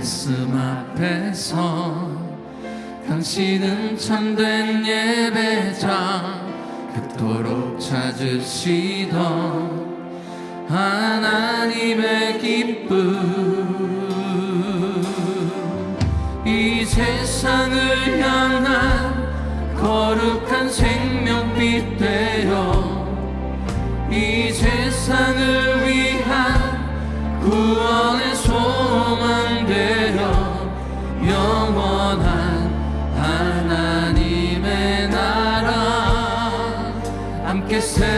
말씀 앞에서 당신은 참된 예배자, 그토록 찾으시던 하나님의 기쁨. 이 세상을 향한 거룩한 생명빛 되어 이 세상을 위한 구원의 소망 되어 영원한 하나님의 나라 함께 세워가리.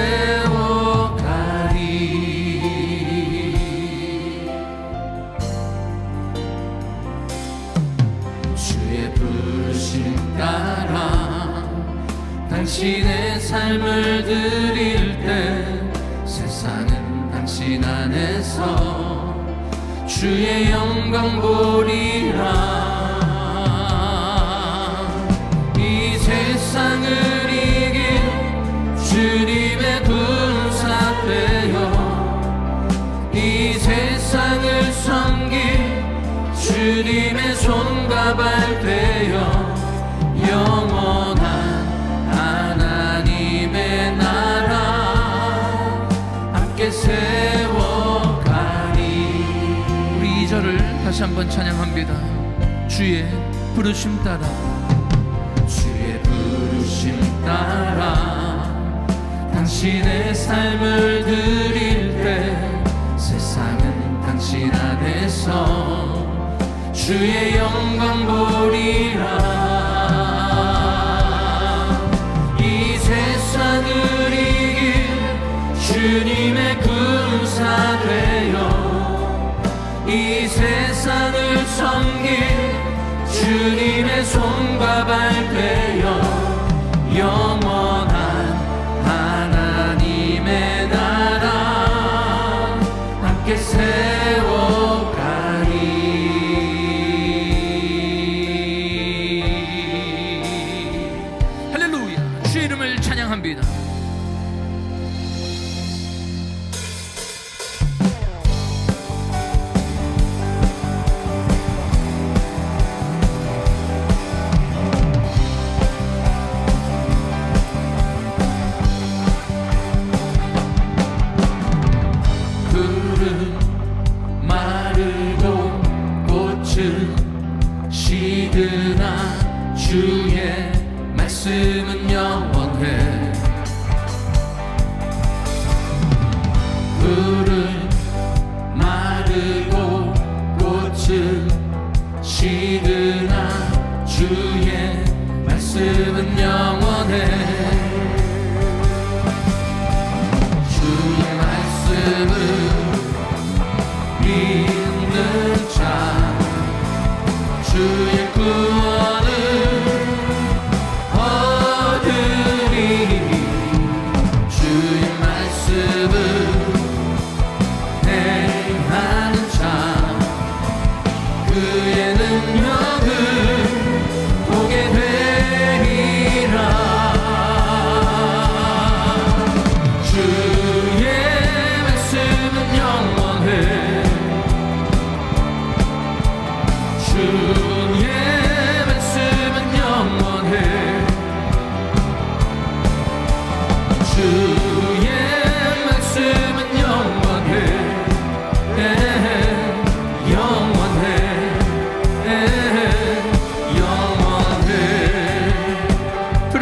주의 부르심 따라 당신의 삶을 드릴 때 세상은 당신 안에서 주의 영광 보리라. 이 세상을 이길 주님의 군사 되어 이 세상을 섬길 주님의 손과 발 되어 영원한 하나님의 나라 함께 세워가리. 우리 2절을 다시 한번 찬양합니다. 주의 부르심 따라, 주의 부르심 따라 당신의 삶을 드릴 때 세상은 당신 안에서 주의 영광 보리라. 이 세상을 이길 주님의 군사 되어 이 세상을 섬길 주님의 손과 발 되어 영원한 하나님의 나라 함께 세워가리. 할렐루야. 주의 이름을 찬양합니다. 시드나 주의 말씀은 영원해. 풀은 마르고 꽃은 시드나 주의 말씀은 영원해. 주의 말씀을 믿는 자 주의 구원을 얻으리. 주의 말씀을 행하는 자 그의 능력을 보게 되리라. 주의 말씀은 영원해. 주의 말씀은 영원해. 주의 말씀은 영원해. 영원해. 영원해. 풀은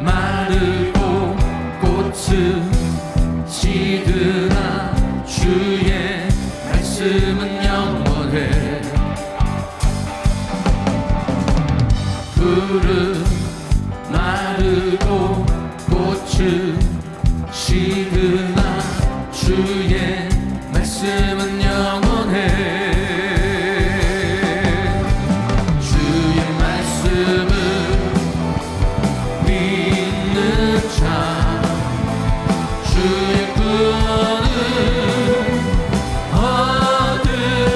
마르고 꽃은 시드나 주의 말씀은 영원해. 풀은 마르고 꽃은 시드나 주의 말씀은 영원해. 주의 말씀을 믿는 자 주의 구원을 얻으리.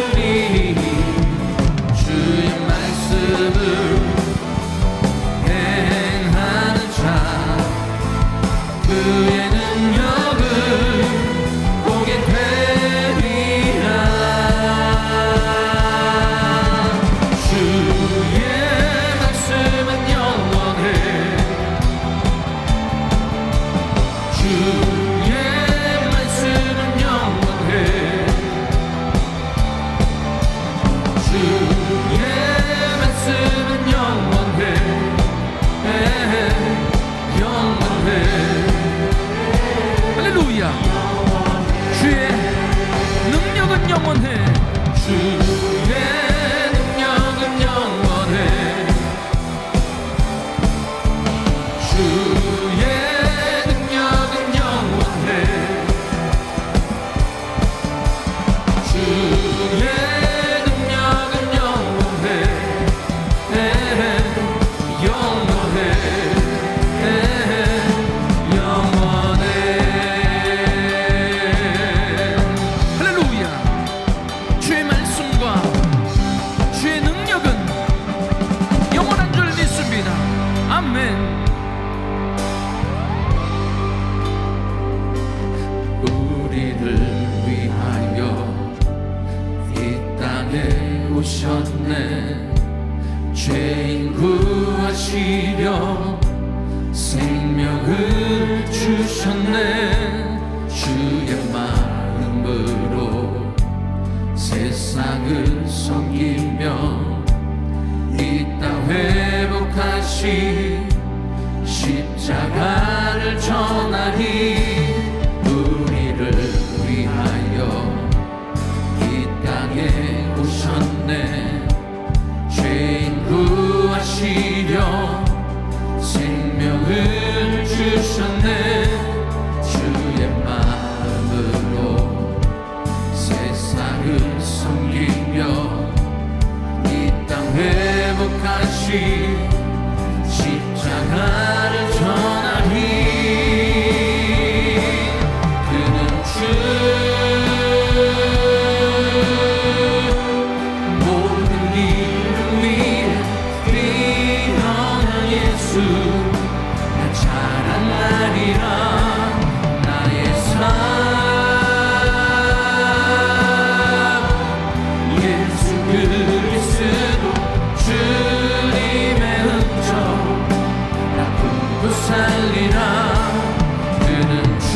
영원해. 주의 능력은 영원해. 주의 능력은 영원해. 주의 능력은 영원해. 영원해. 할렐루야. 주의 말씀과 주의 능력은 영원한 줄 믿습니다. 아멘. 우리를 위하여 이 땅에 오셨네. 죄인 구하시려 생명을 주셨네. 주의 마음으로 세상을 섬기며 이 땅 회복하시 십자가를 전하니 우리를 위하여 이 땅에 오셨네. 죄인 구하시려 생명을 주셨네. 주의 마음으로 세상을 섬기며 이 땅 회복하시 십자가를 전하니 그는 주 모든 일을 위해 뛰어난 예수 나 자랑하리라. 나의 삶 예수 그리스도 주님의 흔적 나 품고 살리라. 그는 주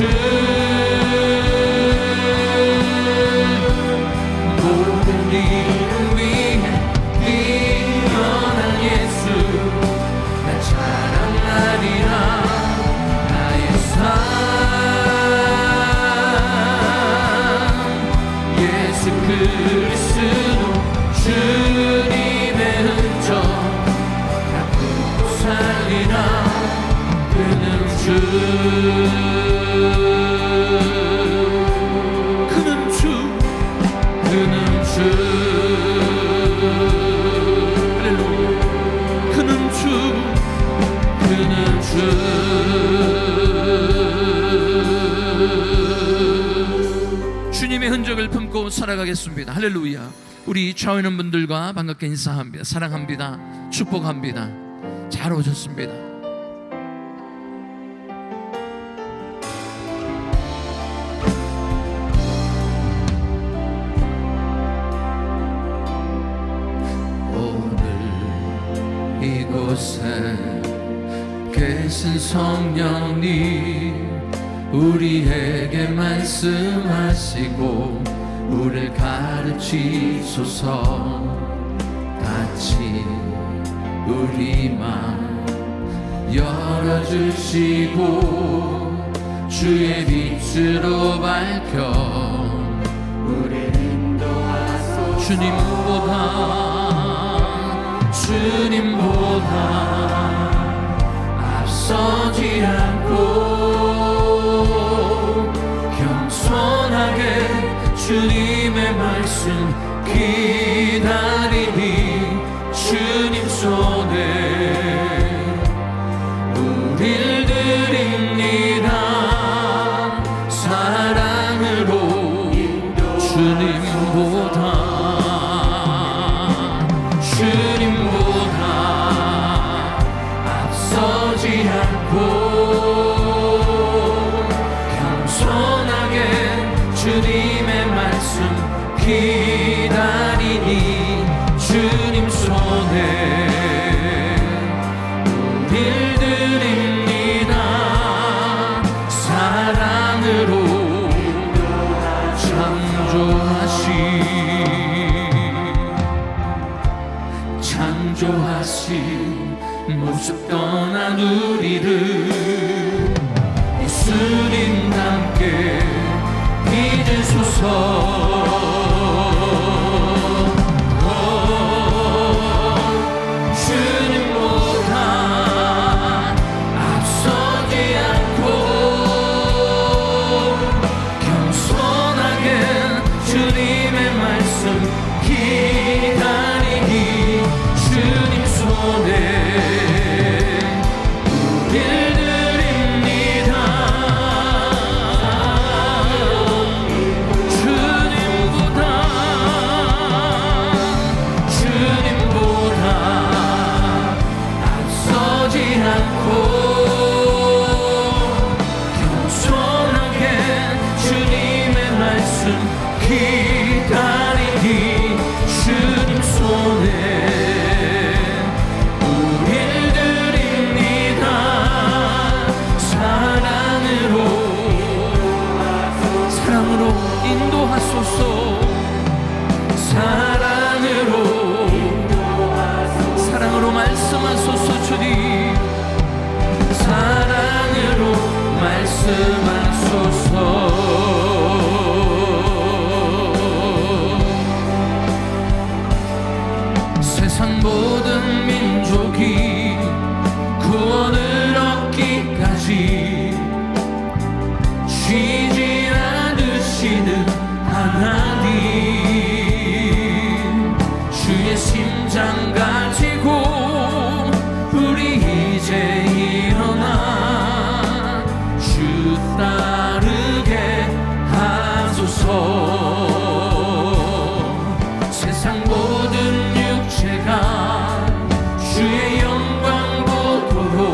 모든 일을 위해 뛰어난 예수 나 자랑하리라. 나의 삶 예수 그리스도 주님의 흔적 나 품고 살리라. 그는 주 할렐루야. 그는 주 주님의 흔적을 품고 살아가겠습니다. 할렐루야. 우리 좌우 있는 분들과 반갑게 인사합니다. 사랑합니다. 축복합니다. 잘 오셨습니다. 이곳에 계신 성령님 우리에게 말씀하시고 우리를 가르치소서. 같이 우리 마음 열어주시고 주의 빛으로 밝혀 우리를 인도하소서. 주님보다 앞서지 않고 겸손하게 주님의 말씀 기다리니 주님 손에 우릴 드립니다. 사랑으로 주님보다 앞서지 않고 겸손하게 주님의 말씀 기다리니 주님 손에 우릴 드립니다. 사랑으로 창조하신 모습 떠난 우리를 예수님 함께 믿으소서. 세상 모든 민족이 구원을 얻기까지 쉬지 않으시는 하나님, 주의 심장 가지고 우리 이제 일어나 주 따르게 하소서. 세상 모든 육체가 주의 영광 보도록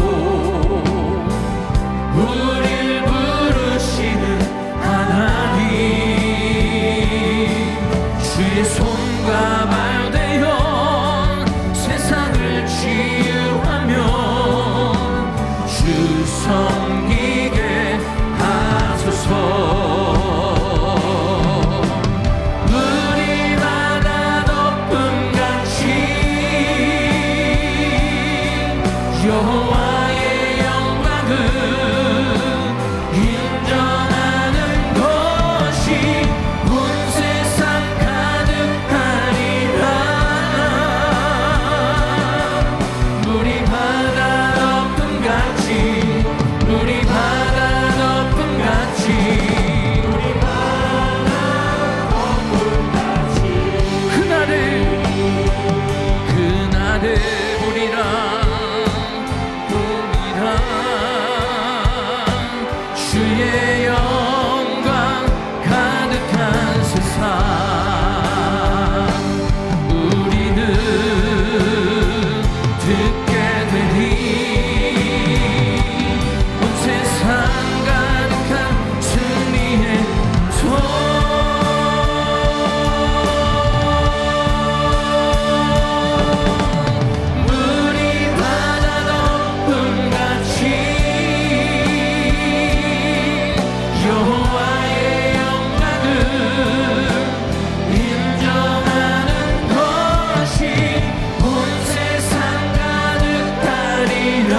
우릴 부르시는 하나님, 주의 손과 발 되어 세상을 치유하며 주 섬기게 하소서. 여호와의 영광을 인정하는 것이 온 세상 가득하리라. 물이 바다 덮음같이, 물이 바다 덮음같이, 물이 바다 덮음같이 그날에 보리라. 주의 영광 가득한 세상, 우리는 듣게 되리. 온 세상 가득한 승리의 소. 여호와의 영광을 인정하는 것이 온 세상 가득하리라.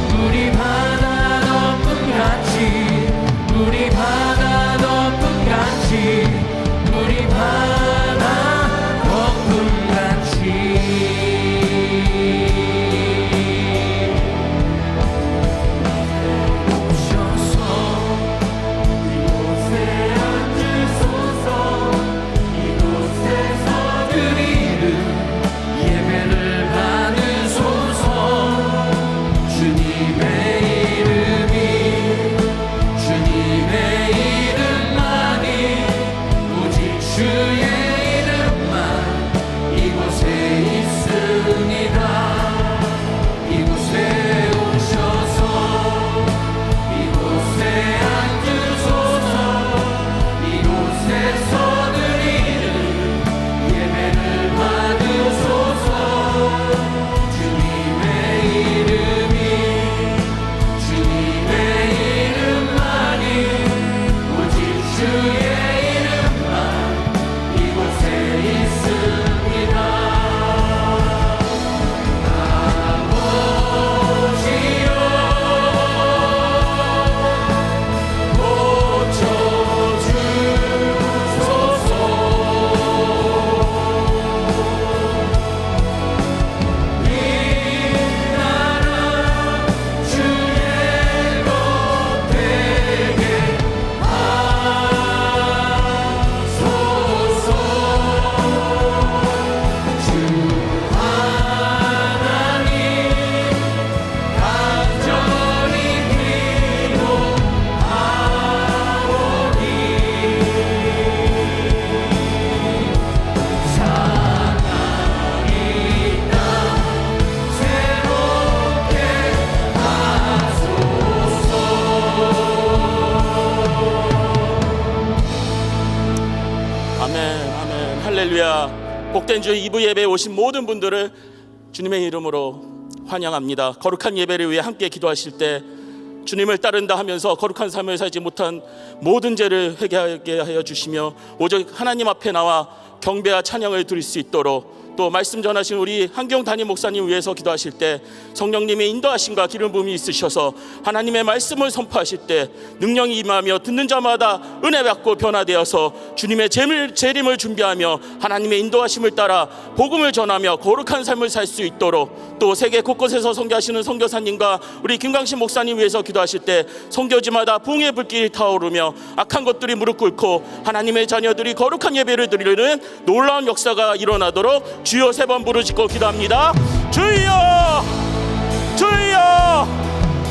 물이 바다 덮음같이, 물이 바다 덮음같이, 물이 바다 덮음같이. 할렐루야. 복된 주 2부 예배에 오신 모든 분들을 주님의 이름으로 환영합니다. 거룩한 예배를 위해 함께 기도하실 때 주님을 따른다 하면서 거룩한 삶을 살지 못한 모든 죄를 회개하게 하여 주시며 오직 하나님 앞에 나와 경배와 찬양을 드릴 수 있도록 또 말씀 전하신 우리 한경 담임 목사님 위해서 기도하실 때 성령님의 인도하심과 기름 부음이 있으셔서 하나님의 말씀을 선포하실 때 능력이 임하며 듣는 자마다 은혜 받고 변화되어서 주님의 재림을 준비하며 하나님의 인도하심을 따라 복음을 전하며 거룩한 삶을 살 수 있도록, 또 세계 곳곳에서 선교하시는 선교사님과 우리 김광신 목사님 위해서 기도하실 때 선교지마다 부흥의 불길이 타오르며 악한 것들이 무릎 꿇고 하나님의 자녀들이 거룩한 예배를 드리는 놀라운 역사가 일어나도록 주여 3번 부르짖고 기도합니다. 주여, 주여,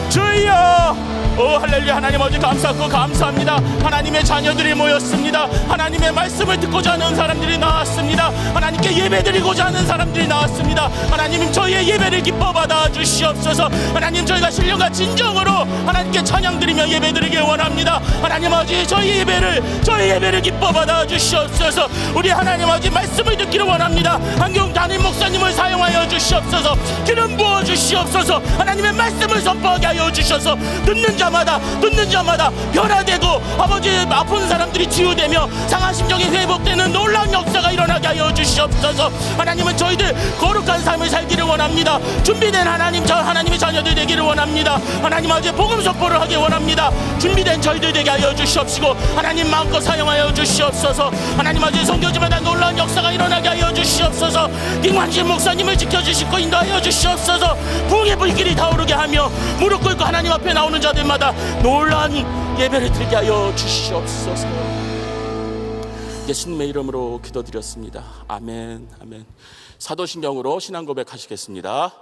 주여. 오 할렐루야. 하나님 아버지 감사하고 감사합니다. 하나님의 자녀들이 모였습니다. 하나님의 말씀을 듣고자 하는 사람들이 나왔습니다. 하나님께 예배드리고자 하는 사람들이 나왔습니다. 하나님 저희의 예배를 기뻐 받아 주시옵소서. 하나님 저희가 신령과 진정으로 하나님께 찬양드리며 예배드리길 원합니다. 하나님 아버지 저희 예배를 기뻐 받아 주시옵소서. 우리 하나님 아버지 말씀을 듣기를 원합니다. 한경 담임 목사님을 사용하여 주시옵소서. 기름 부어 주시옵소서. 하나님의 말씀을 선포하게 하여 주셔서 듣는 자마다 변화되고 아버지 아픈 사람들이 치유되며 상한 심정이 회복되는 놀라운 역사가 일어나게 하여 주시옵소서. 하나님은 저희들 거룩한 삶을 살기를 원합니다. 준비된 하나님의 자녀들 되기를 원합니다. 하나님 아버지 복음 선포를 하기 원합니다. 준비된 저희들 되게 하여 주시옵시고 하나님 마음껏 사용하여 주시옵소서. 하나님 아버지 선교지마다 놀라운 역사가 일어나게 하여 주시옵소서. 김광신 목사님을 지켜주시고 인도하여 주시옵소서. 부흥의 불길이 타오르게 하며 무릎 꿇고 하나님 앞에 나오는 자들마다 놀라운 예배를 드리게 하여 주시옵소서. 예수님의 이름으로 기도드렸습니다. 아멘, 아멘. 사도신경으로 신앙 고백하시겠습니다.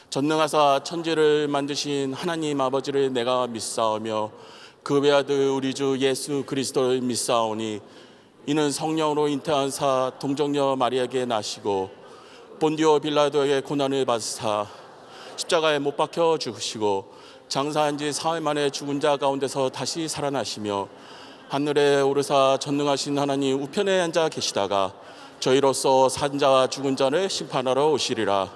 전능하사 천지를 만드신 하나님 아버지를 내가 믿사오며 그 외아들 우리 주 예수 그리스도를 믿사오니 이는 성령으로 잉태한 동정녀 마리아에게 나시고 본디오 빌라도의 고난을 받으사 십자가에 못 박혀 죽으시고 장사한 지 사흘 만에 죽은 자 가운데서 다시 살아나시며 하늘에 오르사 전능하신 하나님 우편에 앉아 계시다가 저희로서 산 자와 죽은 자를 심판하러 오시리라.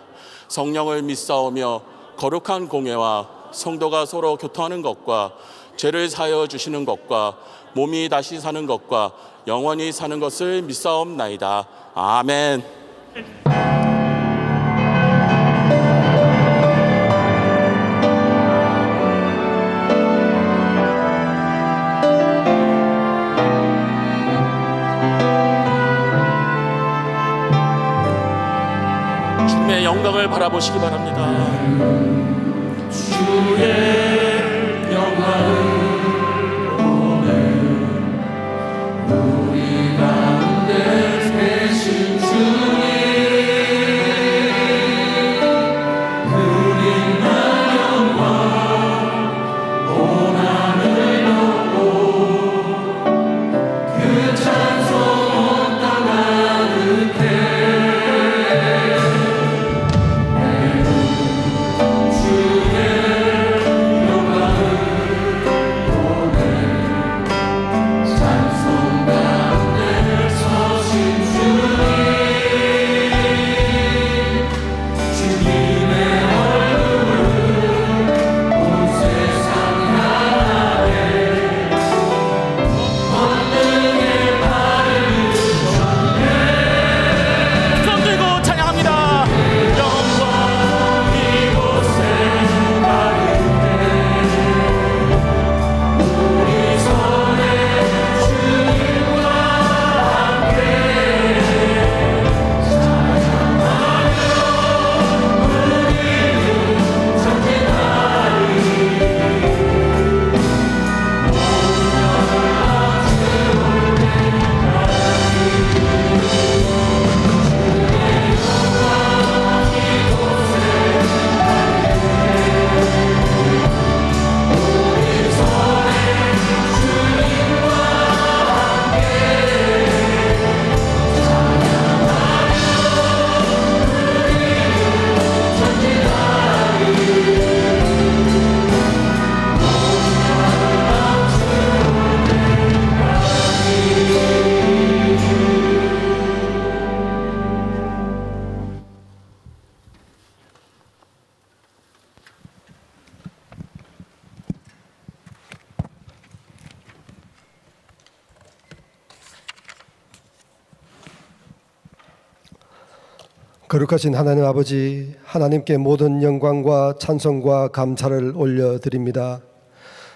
성령을 믿사오며 거룩한 공회와 성도가 서로 교통하는 것과 죄를 사하여 주시는 것과 몸이 다시 사는 것과 영원히 사는 것을 믿사옵나이다. 아멘. 주님의 영광을 바라보시기 바랍니다. 주의 영광을 우리 가운데 계신 주님 그림만 영광 온 하늘 높고 그 찬송 온 땅 가득해 권능의 거룩하신 하나님 아버지, 하나님께 모든 영광과 찬송과 감사를 올려드립니다.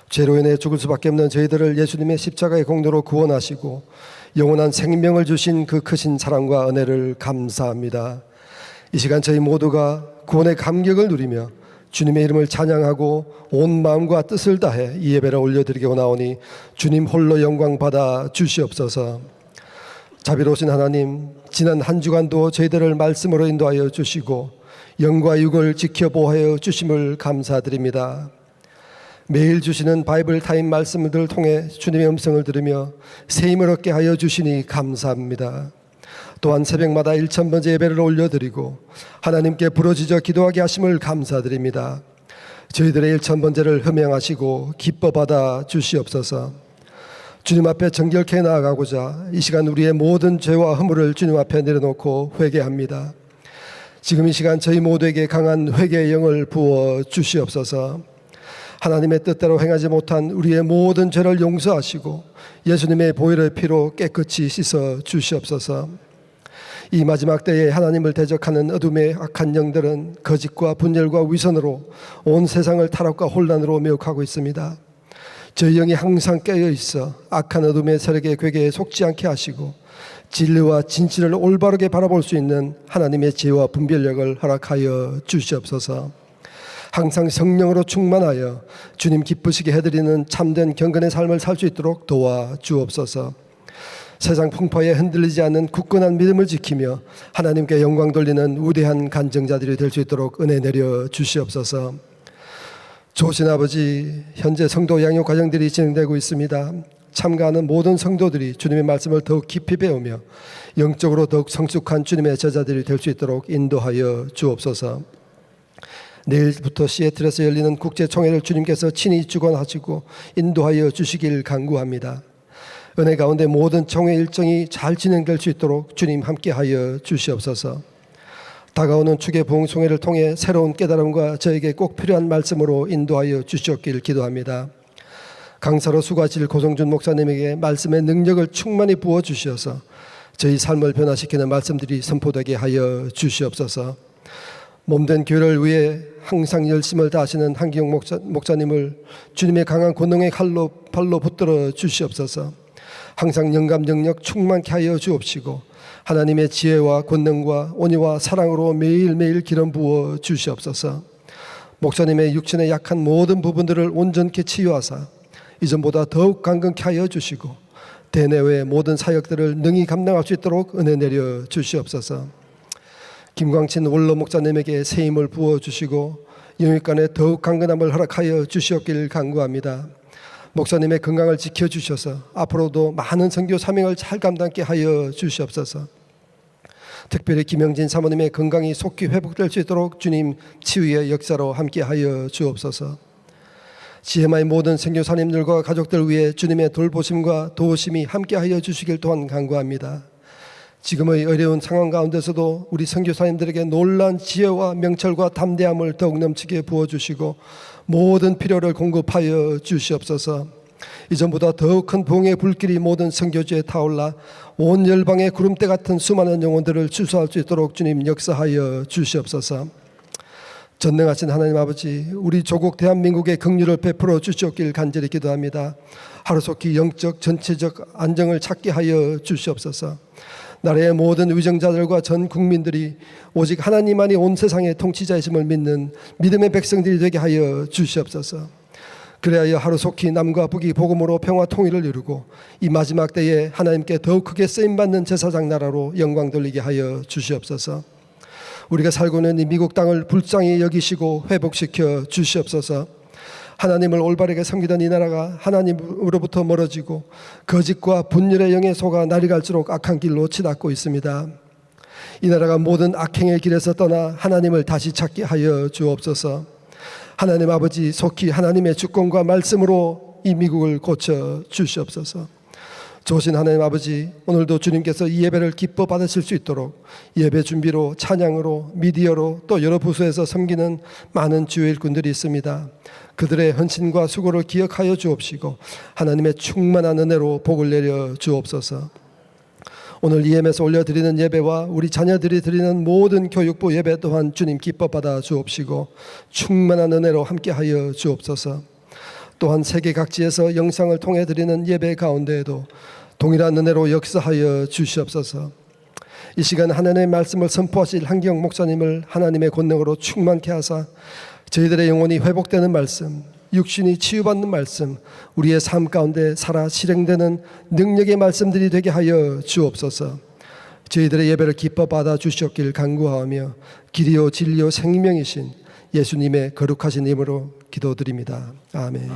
죄로 인해 죽을 수밖에 없는 저희들을 예수님의 십자가의 공로로 구원하시고 영원한 생명을 주신 그 크신 사랑과 은혜를 감사합니다. 이 시간 저희 모두가 구원의 감격을 누리며 주님의 이름을 찬양하고 온 마음과 뜻을 다해 이 예배를 올려드리기 원하오니 주님 홀로 영광 받아 주시옵소서. 자비로우신 하나님, 지난 한 주간도 저희들을 말씀으로 인도하여 주시고 영과 육을 지켜 보호하여 주심을 감사드립니다. 매일 주시는 바이블 타임 말씀들을 통해 주님의 음성을 들으며 새 힘을 얻게 하여 주시니 감사합니다. 또한 새벽마다 1000번째 예배를 올려드리고 하나님께 부르짖어 기도하게 하심을 감사드립니다. 저희들의 1000번째를 흠양하시고 기뻐 받아 주시옵소서. 주님 앞에 정결케 나아가고자 이 시간 우리의 모든 죄와 허물을 주님 앞에 내려놓고 회개합니다. 지금 이 시간 저희 모두에게 강한 회개의 영을 부어 주시옵소서. 하나님의 뜻대로 행하지 못한 우리의 모든 죄를 용서하시고 예수님의 보혈의 피로 깨끗이 씻어 주시옵소서. 이 마지막 때에 하나님을 대적하는 어둠의 악한 영들은 거짓과 분열과 위선으로 온 세상을 타락과 혼란으로 매혹하고 있습니다. 저희 영이 항상 깨어 있어 악한 어둠의 세력의 괴계에 속지 않게 하시고 진리와 진실을 올바르게 바라볼 수 있는 하나님의 지혜와 분별력을 허락하여 주시옵소서. 항상 성령으로 충만하여 주님 기쁘시게 해드리는 참된 경건의 삶을 살 수 있도록 도와 주옵소서. 세상 풍파에 흔들리지 않는 굳건한 믿음을 지키며 하나님께 영광 돌리는 위대한 간증자들이 될 수 있도록 은혜 내려 주시옵소서. 좋으신 아버지, 현재 성도 양육 과정들이 진행되고 있습니다. 참가하는 모든 성도들이 주님의 말씀을 더욱 깊이 배우며 영적으로 더욱 성숙한 주님의 제자들이 될 수 있도록 인도하여 주옵소서. 내일부터 시애틀에서 열리는 국제총회를 주님께서 친히 주관하시고 인도하여 주시길 간구합니다. 은혜 가운데 모든 총회 일정이 잘 진행될 수 있도록 주님 함께하여 주시옵소서. 다가오는 축의 부흥총회를 통해 새로운 깨달음과 저에게 꼭 필요한 말씀으로 인도하여 주시옵길 기도합니다. 강사로 수고하실 고성준 목사님에게 말씀의 능력을 충만히 부어주셔서 저희 삶을 변화시키는 말씀들이 선포되게 하여 주시옵소서. 몸된 교회를 위해 항상 열심을 다하시는 한기용 목사님을 주님의 강한 권능의 발로 붙들어 주시옵소서. 항상 영감 영력 충만케 하여 주옵시고 하나님의 지혜와 권능과 온유와 사랑으로 매일매일 기름 부어 주시옵소서. 목사님의 육신의 약한 모든 부분들을 온전케 치유하사 이전보다 더욱 강건케 하여 주시고 대내외의 모든 사역들을 능히 감당할 수 있도록 은혜 내려 주시옵소서. 김광친 원로 목사님에게 새 힘을 부어 주시고 영육간에 더욱 강건함을 허락하여 주시옵길 간구합니다. 목사님의 건강을 지켜주셔서 앞으로도 많은 선교 사명을 잘 감당케 하여 주시옵소서. 특별히 김영진 사모님의 건강이 속히 회복될 수 있도록 주님 치유의 역사로 함께하여 주옵소서. GMI 모든 선교사님들과 가족들 위해 주님의 돌보심과 도우심이 함께하여 주시길 또한 간구합니다. 지금의 어려운 상황 가운데서도 우리 선교사님들에게 놀라운 지혜와 명철과 담대함을 더욱 넘치게 부어주시고 모든 필요를 공급하여 주시옵소서. 이전보다 더욱 큰 부흥의 불길이 모든 선교지에 타올라 온 열방의 구름대 같은 수많은 영혼들을 주소할 수 있도록 주님 역사하여 주시옵소서. 전능하신 하나님 아버지, 우리 조국 대한민국의 긍휼을 베풀어 주시옵길 간절히 기도합니다. 하루속히 영적 전체적 안정을 찾게 하여 주시옵소서. 나라의 모든 위정자들과 전 국민들이 오직 하나님만이 온 세상의 통치자이심을 믿는 믿음의 백성들이 되게 하여 주시옵소서. 그래야 하루속히 남과 북이 복음으로 평화 통일을 이루고 이 마지막 때에 하나님께 더욱 크게 쓰임받는 제사장 나라로 영광 돌리게 하여 주시옵소서. 우리가 살고 있는 이 미국 땅을 불쌍히 여기시고 회복시켜 주시옵소서. 하나님을 올바르게 섬기던 이 나라가 하나님으로부터 멀어지고 거짓과 분열의 영에 속아 날이 갈수록 악한 길로 치닫고 있습니다. 이 나라가 모든 악행의 길에서 떠나 하나님을 다시 찾게 하여 주옵소서. 하나님 아버지, 속히 하나님의 주권과 말씀으로 이 미국을 고쳐 주시옵소서. 좋으신 하나님 아버지, 오늘도 주님께서 이 예배를 기뻐 받으실 수 있도록 예배 준비로, 찬양으로, 미디어로 또 여러 부서에서 섬기는 많은 주의 일꾼들이 있습니다. 그들의 헌신과 수고를 기억하여 주옵시고 하나님의 충만한 은혜로 복을 내려 주옵소서. 오늘 EM에서 올려드리는 예배와 우리 자녀들이 드리는 모든 교육부 예배 또한 주님 기뻐 받아 주옵시고 충만한 은혜로 함께하여 주옵소서. 또한 세계 각지에서 영상을 통해 드리는 예배 가운데에도 동일한 은혜로 역사하여 주시옵소서. 이 시간 하나님의 말씀을 선포하실 한기영 목사님을 하나님의 권능으로 충만케 하사 저희들의 영혼이 회복되는 말씀, 육신이 치유받는 말씀, 우리의 삶 가운데 살아 실행되는 능력의 말씀들이 되게 하여 주옵소서. 저희들의 예배를 기뻐 받아 주시옵길 간구하며 길이요 진리요 생명이신 예수님의 거룩하신 이름으로 기도드립니다. 아멘.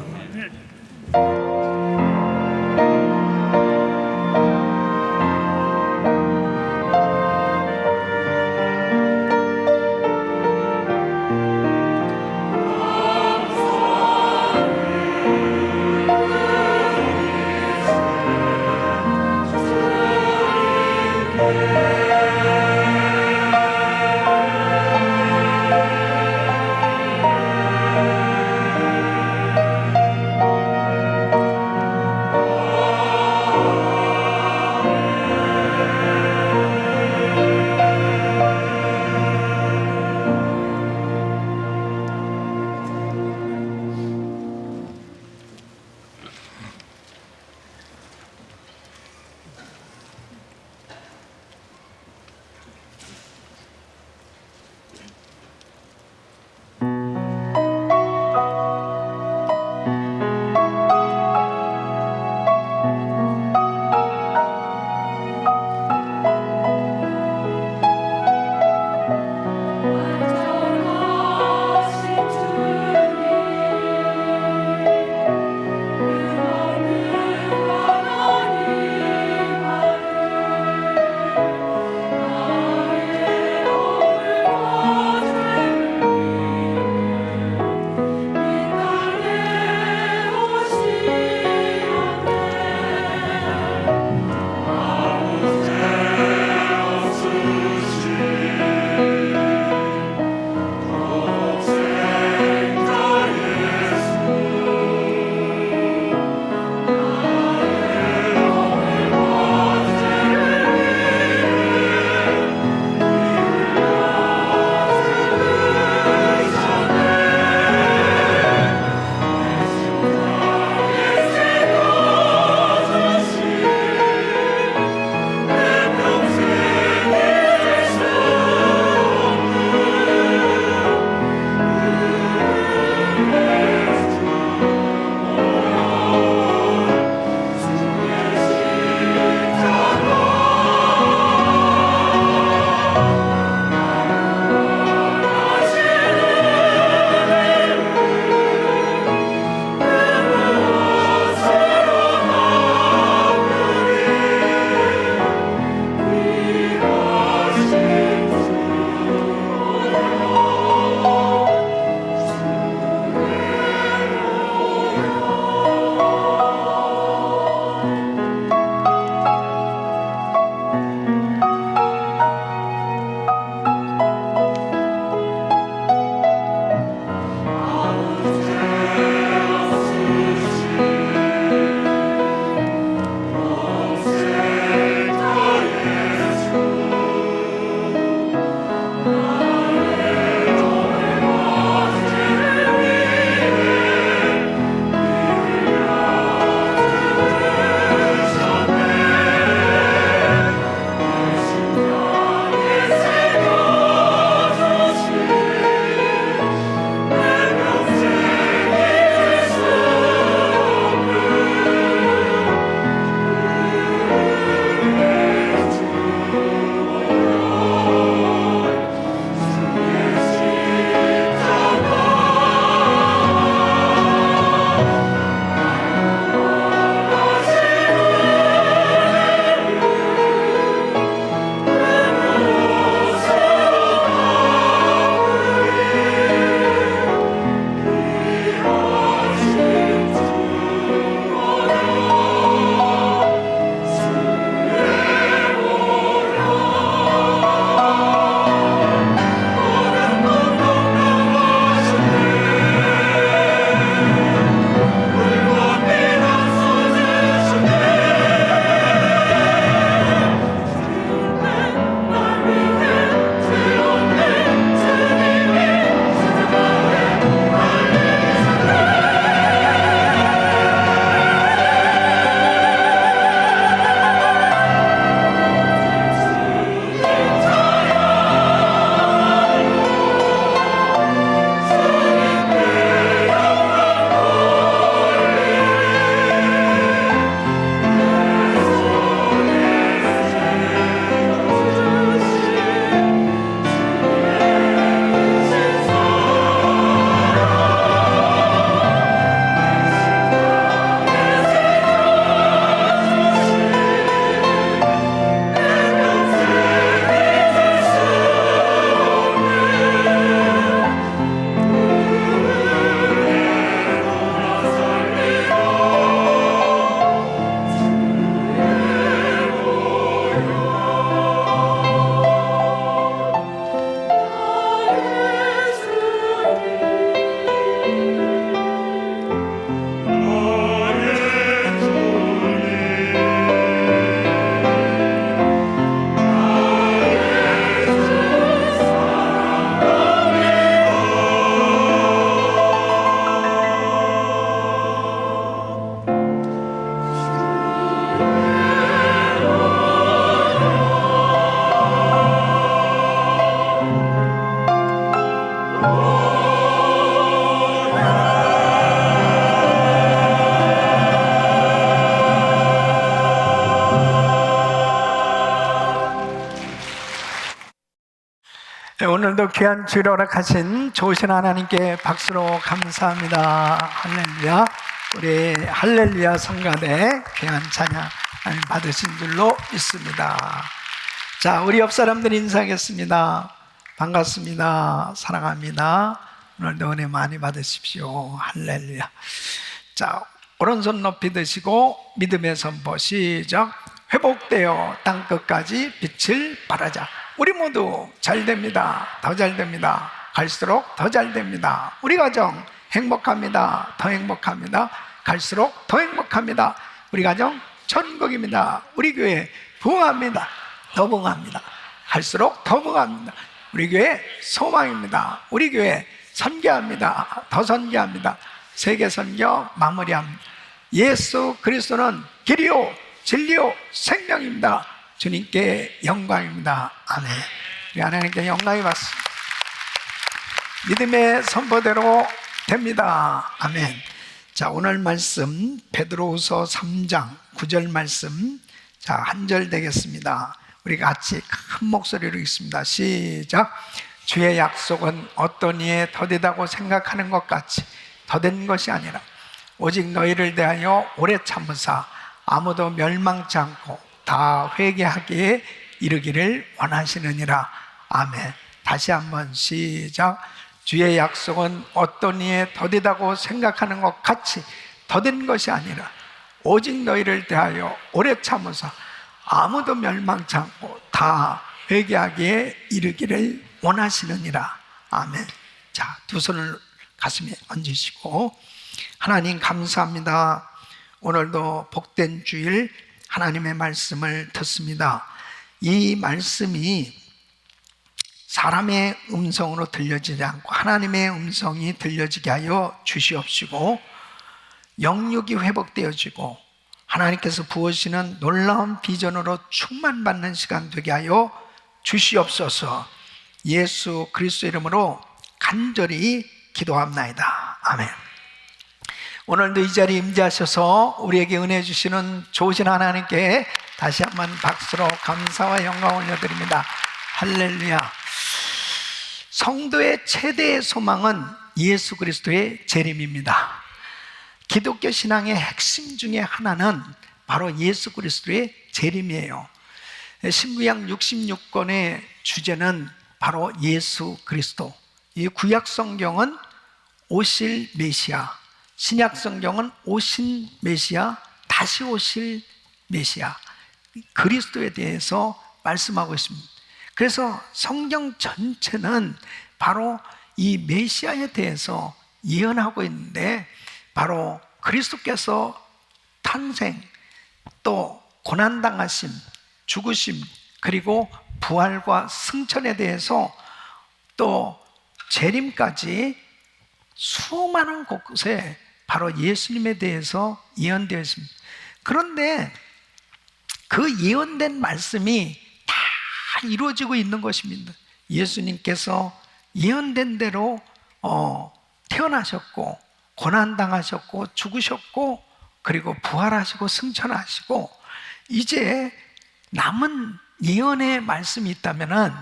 오늘도 귀한 주일을 허락하신 좋으신 하나님께 박수로 감사합니다. 할렐루야. 우리 할렐루야 성가대 귀한 찬양 받으신 줄로 믿습니다. 자, 우리 옆 사람들 인사하겠습니다. 반갑습니다. 사랑합니다. 오늘도 은혜 많이 받으십시오. 할렐루야. 자, 오른손 높이 드시고 믿음의 선포 시작. 회복되어 땅끝까지 빛을 발하자. 우리 모두 잘 됩니다. 더 잘 됩니다. 갈수록 더 잘 됩니다. 우리 가정 행복합니다. 더 행복합니다. 갈수록 더 행복합니다. 우리 가정 천국입니다. 우리 교회 부흥합니다. 더 부흥합니다. 갈수록 더 부흥합니다. 우리 교회 소망입니다. 우리 교회 선교합니다. 더 선교합니다. 세계 선교 마무리합니다. 예수 그리스도는 길이요 진리요 생명입니다. 주님께 영광입니다. 아멘. 우리 하나님께 영광이 받습니다. 믿음의 선포대로 됩니다. 아멘. 자, 오늘 말씀 베드로후서 3장 9절 말씀, 자, 한 절 되겠습니다. 우리 같이 큰 목소리로 읽습니다. 시작. 주의 약속은 어떤 이에 더디다고 생각하는 것 같이 더된 것이 아니라 오직 너희를 대하여 오래 참으사 아무도 멸망치 않고 다 회개하기에 이르기를 원하시느니라. 아멘. 다시 한번 시작. 주의 약속은 어떤 이에 더디다고 생각하는 것 같이 더딘 것이 아니라 오직 너희를 대하여 오래 참으사 아무도 멸망치 않고 다 회개하기에 이르기를 원하시느니라. 아멘. 자, 두 손을 가슴에 얹으시고, 하나님 감사합니다. 오늘도 복된 주일 하나님의 말씀을 듣습니다. 이 말씀이 사람의 음성으로 들려지지 않고 하나님의 음성이 들려지게 하여 주시옵시고, 영육이 회복되어지고 하나님께서 부으시는 놀라운 비전으로 충만받는 시간 되게 하여 주시옵소서. 예수 그리스도 이름으로 간절히 기도합나이다. 아멘. 오늘도 이 자리에 임재하셔서 우리에게 은혜 주시는 좋으신 하나님께 다시 한번 박수로 감사와 영광 올려드립니다. 할렐루야. 성도의 최대의 소망은 예수 그리스도의 재림입니다. 기독교 신앙의 핵심 중에 하나는 바로 예수 그리스도의 재림이에요. 신구약 66권의 주제는 바로 예수 그리스도. 이 구약 성경은 오실 메시아, 신약 성경은 오신 메시아, 다시 오실 메시아, 그리스도에 대해서 말씀하고 있습니다. 그래서 성경 전체는 바로 이 메시아에 대해서 예언하고 있는데, 바로 그리스도께서 탄생, 또 고난당하심, 죽으심, 그리고 부활과 승천에 대해서 또 재림까지 수많은 곳에 바로 예수님에 대해서 예언되어 있습니다. 그런데 그 예언된 말씀이 다 이루어지고 있는 것입니다. 예수님께서 예언된 대로 태어나셨고 고난당하셨고 죽으셨고 그리고 부활하시고 승천하시고, 이제 남은 예언의 말씀이 있다면은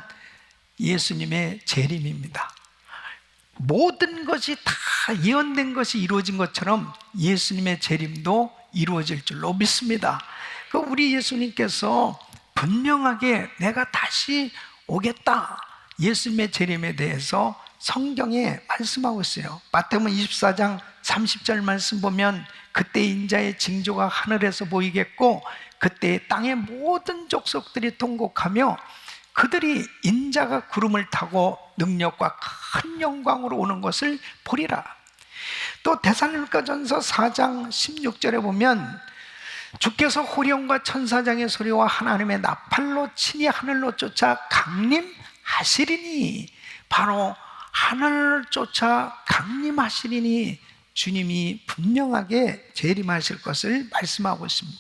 예수님의 재림입니다. 모든 것이 다 예언된 것이 이루어진 것처럼 예수님의 재림도 이루어질 줄로 믿습니다. 그 우리 예수님께서 분명하게 내가 다시 오겠다, 예수님의 재림에 대해서 성경에 말씀하고 있어요. 마태복음 24장 30절 말씀 보면 그때 인자의 징조가 하늘에서 보이겠고 그때 땅의 모든 족속들이 통곡하며 그들이 인자가 구름을 타고 능력과 큰 영광으로 오는 것을 보리라. 또 데살로니가전서 4장 16절에 보면 주께서 호령과 천사장의 소리와 하나님의 나팔로 친히 하늘로 쫓아 강림하시리니, 바로 하늘을 쫓아 강림하시리니 주님이 분명하게 재림하실 것을 말씀하고 있습니다.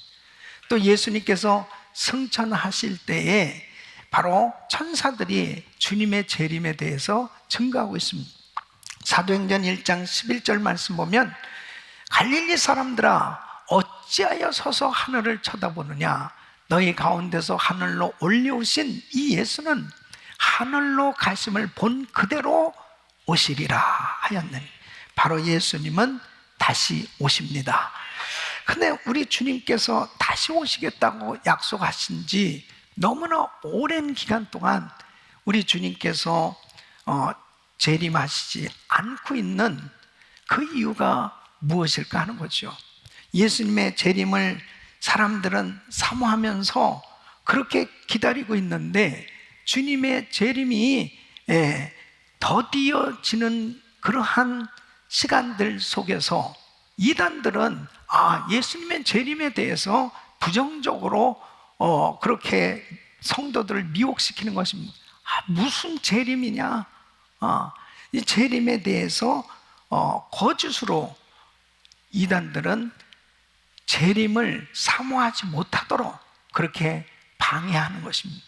또 예수님께서 승천하실 때에 바로 천사들이 주님의 재림에 대해서 증거하고 있습니다. 사도행전 1장 11절 말씀 보면 갈릴리 사람들아 어찌하여 서서 하늘을 쳐다보느냐, 너희 가운데서 하늘로 올려오신 이 예수는 하늘로 가심을 본 그대로 오시리라 하였느니, 바로 예수님은 다시 오십니다. 근데 우리 주님께서 다시 오시겠다고 약속하신 지 너무나 오랜 기간 동안 우리 주님께서 재림하시지 않고 있는 그 이유가 무엇일까 하는 거죠. 예수님의 재림을 사람들은 사모하면서 그렇게 기다리고 있는데, 주님의 재림이 더디어지는 그러한 시간들 속에서 이단들은 예수님의 재림에 대해서 부정적으로 그렇게 성도들을 미혹시키는 것입니다. 무슨 재림이냐? 이 재림에 대해서 거짓으로 이단들은 재림을 사모하지 못하도록 그렇게 방해하는 것입니다.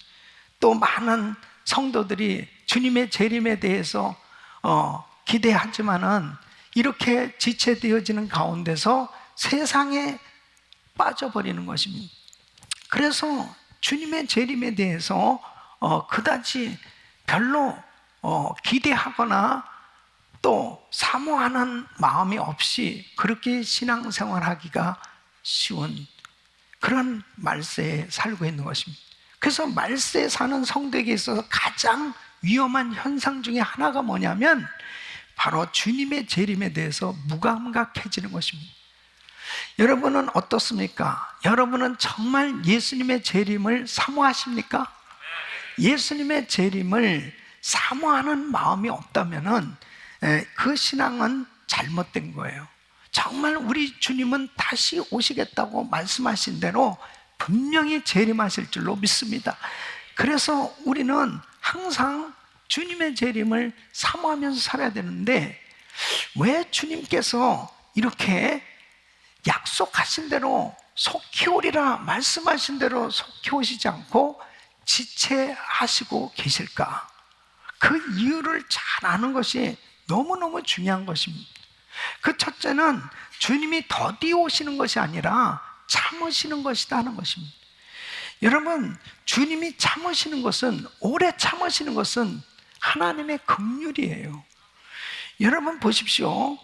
또 많은 성도들이 주님의 재림에 대해서 기대하지만은 이렇게 지체되어지는 가운데서 세상에 빠져버리는 것입니다. 그래서 주님의 재림에 대해서 그다지 별로 기대하거나 또 사모하는 마음이 없이 그렇게 신앙생활하기가 쉬운 그런 말세에 살고 있는 것입니다. 그래서 말세에 사는 성도에게 있어서 가장 위험한 현상 중에 하나가 뭐냐면 바로 주님의 재림에 대해서 무감각해지는 것입니다. 여러분은 어떻습니까? 여러분은 정말 예수님의 재림을 사모하십니까? 예수님의 재림을 사모하는 마음이 없다면은 그 신앙은 잘못된 거예요. 정말 우리 주님은 다시 오시겠다고 말씀하신 대로 분명히 재림하실 줄로 믿습니다. 그래서 우리는 항상 주님의 재림을 사모하면서 살아야 되는데, 왜 주님께서 이렇게 약속하신 대로 속히 오리라 말씀하신 대로 속히 오시지 않고 지체하시고 계실까? 그 이유를 잘 아는 것이 너무너무 중요한 것입니다. 그 첫째는 주님이 더디 오시는 것이 아니라 참으시는 것이다 하는 것입니다. 여러분, 주님이 참으시는 것은, 오래 참으시는 것은 하나님의 긍휼이에요. 여러분 보십시오.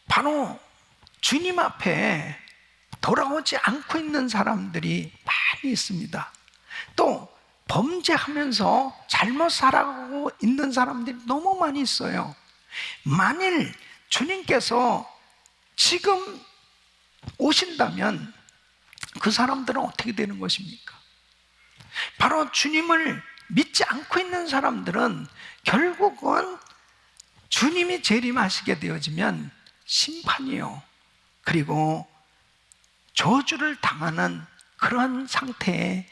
바로 주님 앞에 돌아오지 않고 있는 사람들이 많이 있습니다. 또 범죄하면서 잘못 살아가고 있는 사람들이 너무 많이 있어요. 만일 주님께서 지금 오신다면 그 사람들은 어떻게 되는 것입니까? 바로 주님을 믿지 않고 있는 사람들은 결국은 주님이 재림하시게 되어지면 심판이요, 그리고 저주를 당하는 그런 상태에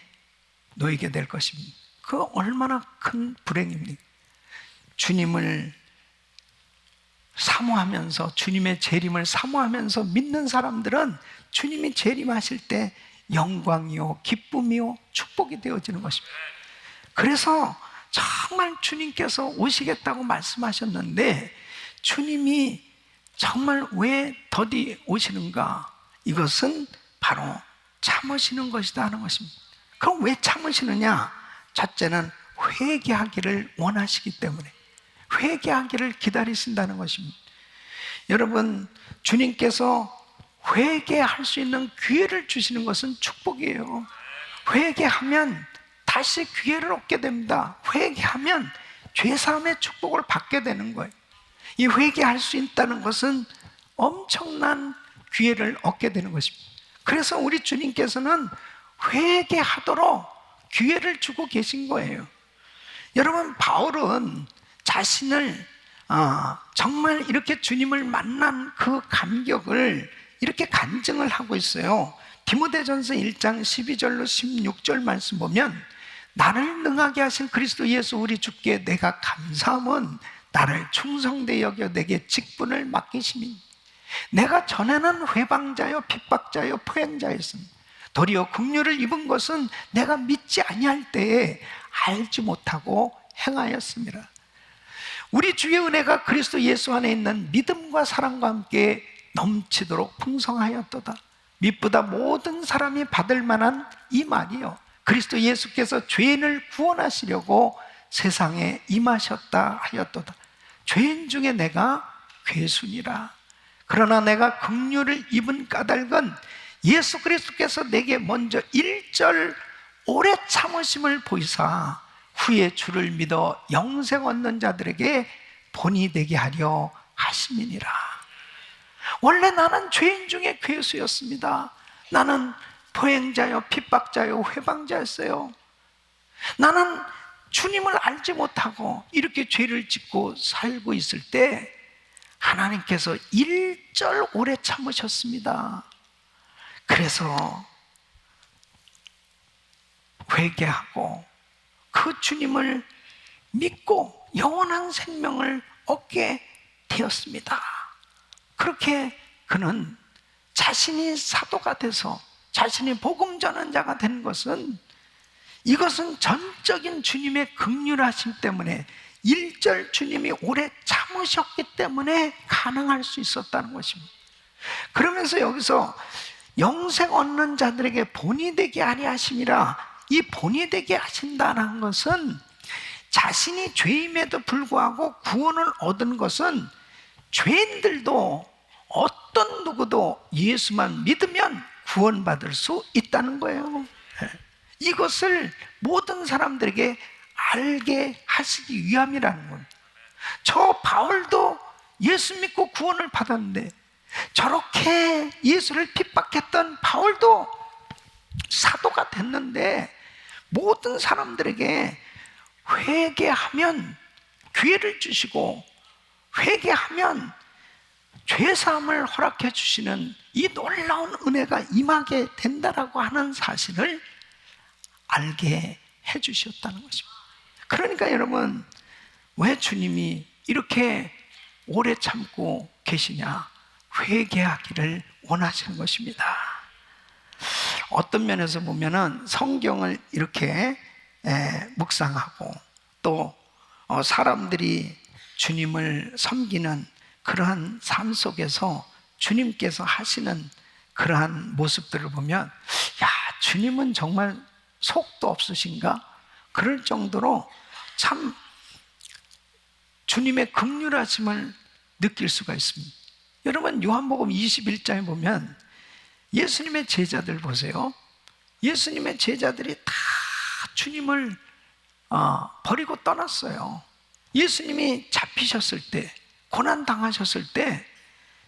놓이게 될 것입니다. 그 얼마나 큰 불행입니까? 주님을 사모하면서, 주님의 재림을 사모하면서 믿는 사람들은 주님이 재림하실 때 영광이요, 기쁨이요, 축복이 되어지는 것입니다. 그래서 정말 주님께서 오시겠다고 말씀하셨는데 주님이 정말 왜 더디 오시는가? 이것은 바로 참으시는 것이다 하는 것입니다. 그럼 왜 참으시느냐? 첫째는 회개하기를 원하시기 때문에, 회개하기를 기다리신다는 것입니다. 여러분, 주님께서 회개할 수 있는 기회를 주시는 것은 축복이에요. 회개하면 다시 기회를 얻게 됩니다. 회개하면 죄사함의 축복을 받게 되는 거예요. 이 회개할 수 있다는 것은 엄청난 기회를 얻게 되는 것입니다. 그래서 우리 주님께서는 회개하도록 기회를 주고 계신 거예요. 여러분, 바울은 자신을 정말 이렇게 주님을 만난 그 감격을 이렇게 간증을 하고 있어요. 디모데전서 1장 12절로 16절 말씀 보면, 나를 능하게 하신 그리스도 예수 우리 주께 내가 감사함은 나를 충성되이 여겨 내게 직분을 맡기심이니, 내가 전에는 회방자요 핍박자요 포행자였습니다. 도리어 긍휼을 입은 것은 내가 믿지 아니할 때에 알지 못하고 행하였습니다. 우리 주의 은혜가 그리스도 예수 안에 있는 믿음과 사랑과 함께 넘치도록 풍성하였도다. 믿보다 모든 사람이 받을 만한 이 말이요, 그리스도 예수께서 죄인을 구원하시려고 세상에 임하셨다 하였도다. 죄인 중에 내가 괴순이라. 그러나 내가 긍휼을 입은 까닭은 예수 그리스도께서 내게 먼저 1절 오래 참으심을 보이사 후에 주를 믿어 영생 얻는 자들에게 본이 되게 하려 하심이니라. 원래 나는 죄인 중에 괴수였습니다. 나는 보행자요 핍박자요 회방자였어요. 나는 주님을 알지 못하고 이렇게 죄를 짓고 살고 있을 때 하나님께서 1절 오래 참으셨습니다. 그래서 회개하고 그 주님을 믿고 영원한 생명을 얻게 되었습니다. 그렇게 그는 자신이 사도가 돼서 자신이 복음 전환자가 된 것은, 이것은 전적인 주님의 긍휼하심 때문에 1절 주님이 오래 참으셨기 때문에 가능할 수 있었다는 것입니다. 그러면서 여기서 영생 얻는 자들에게 본이 되게 하려 하심이라, 이 본이 되게 하신다는 것은 자신이 죄임에도 불구하고 구원을 얻은 것은 죄인들도 어떤 누구도 예수만 믿으면 구원받을 수 있다는 거예요. 이것을 모든 사람들에게 알게 하시기 위함이라는 거예요. 저 바울도 예수 믿고 구원을 받았는데 저렇게 예수를 핍박했던 바울도 사도가 됐는데 모든 사람들에게 회개하면 기회를 주시고 회개하면 죄사함을 허락해 주시는 이 놀라운 은혜가 임하게 된다라고 하는 사실을 알게 해 주셨다는 것입니다. 그러니까 여러분, 왜 주님이 이렇게 오래 참고 계시냐? 회개하기를 원하시는 것입니다. 어떤 면에서 보면은 성경을 이렇게 묵상하고 또 사람들이 주님을 섬기는 그러한 삶 속에서 주님께서 하시는 그러한 모습들을 보면, 야, 주님은 정말 속도 없으신가? 그럴 정도로 참 주님의 긍휼하심을 느낄 수가 있습니다. 여러분, 요한복음 21장에 보면 예수님의 제자들 보세요. 예수님의 제자들이 다 주님을 버리고 떠났어요. 예수님이 잡히셨을 때, 고난 당하셨을 때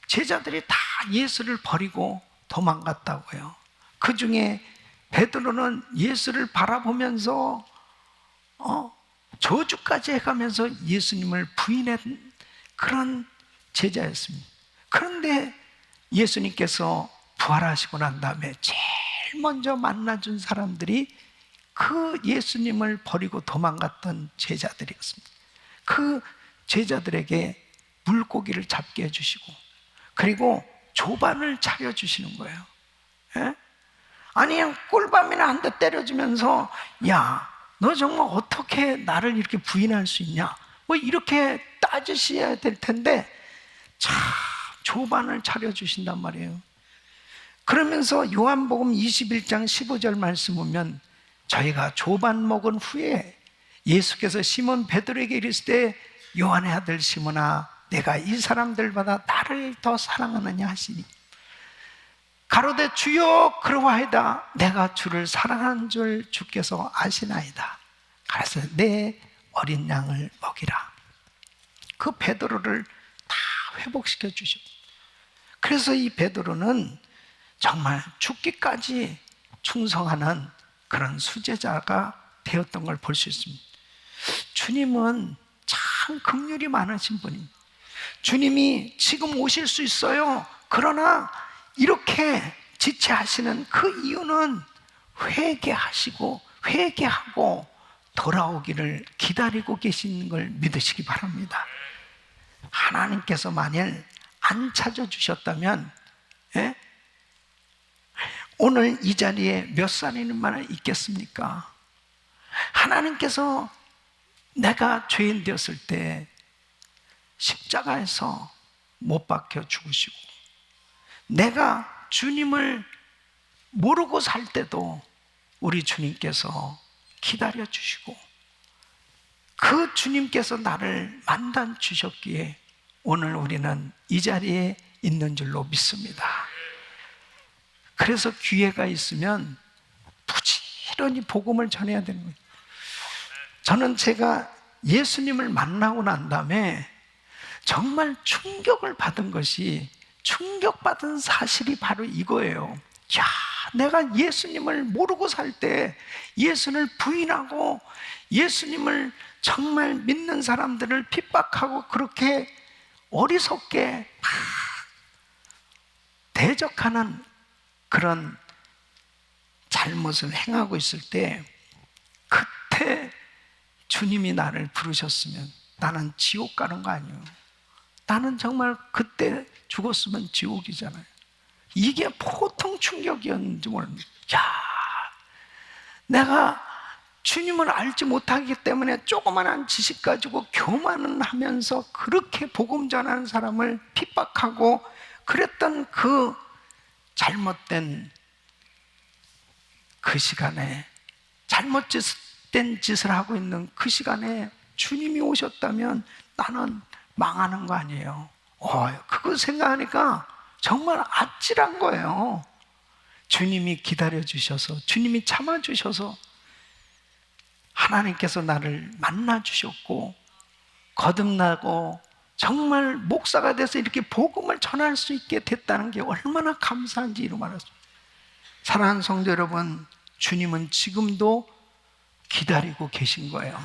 제자들이 다 예수를 버리고 도망갔다고요. 그 중에 베드로는 예수를 바라보면서 저주까지 해가면서 예수님을 부인한 그런 제자였습니다. 그런데 예수님께서 부활하시고 난 다음에 제일 먼저 만나준 사람들이 그 예수님을 버리고 도망갔던 제자들이었습니다. 그 제자들에게 물고기를 잡게 해주시고, 그리고 조반을 차려주시는 거예요. 예? 아니, 그냥 꿀밤이나 한 대 때려주면서, 야, 너 정말 어떻게 나를 이렇게 부인할 수 있냐? 뭐 이렇게 따지셔야 될 텐데 참 조반을 차려주신단 말이에요. 그러면서 요한복음 21장 15절 말씀 보면, 저희가 조반 먹은 후에 예수께서 시몬 베드로에게 이르시되, 요한의 아들 시몬아, 내가 이 사람들보다 나를 더 사랑하느냐 하시니, 가로되 주여 그러하이다. 내가 주를 사랑하는 줄 주께서 아시나이다. 그래서 내 어린 양을 먹이라. 그 베드로를 다 회복시켜 주시고, 그래서 이 베드로는 정말 죽기까지 충성하는 그런 수제자가 되었던 걸 볼 수 있습니다. 주님은 참 긍휼이 많으신 분입니다. 주님이 지금 오실 수 있어요. 그러나 이렇게 지체하시는 그 이유는 회개하시고 회개하고 돌아오기를 기다리고 계시는 걸 믿으시기 바랍니다. 하나님께서 만일 안 찾아주셨다면, 예? 오늘 이 자리에 몇 살이나 있겠습니까? 하나님께서 내가 죄인 되었을 때 십자가에서 못 박혀 죽으시고, 내가 주님을 모르고 살 때도 우리 주님께서 기다려 주시고, 그 주님께서 나를 만나 주셨기에 오늘 우리는 이 자리에 있는 줄로 믿습니다. 그래서 기회가 있으면 부지런히 복음을 전해야 되는 거예요. 저는 제가 예수님을 만나고 난 다음에 정말 충격을 받은 것이, 충격받은 사실이 바로 이거예요. 야, 내가 예수님을 모르고 살 때 예수를 부인하고 예수님을 정말 믿는 사람들을 핍박하고 그렇게 어리석게 막 대적하는 그런 잘못을 행하고 있을 때, 그때 주님이 나를 부르셨으면 나는 지옥 가는 거 아니에요. 나는 정말 그때 죽었으면 지옥이잖아요. 이게 보통 충격이었는지 모릅니다. 야, 내가 주님을 알지 못하기 때문에 조그만한 지식 가지고 교만은 하면서 그렇게 복음 전하는 사람을 핍박하고 그랬던 그 잘못된 그 시간에, 잘못된 짓을 하고 있는 그 시간에 주님이 오셨다면 나는 망하는 거 아니에요. 그거 생각하니까 정말 아찔한 거예요. 주님이 기다려주셔서, 주님이 참아주셔서 하나님께서 나를 만나주셨고, 거듭나고 정말 목사가 돼서 이렇게 복음을 전할 수 있게 됐다는 게 얼마나 감사한지 이루 말했습니다. 사랑하는 성도 여러분, 주님은 지금도 기다리고 계신 거예요.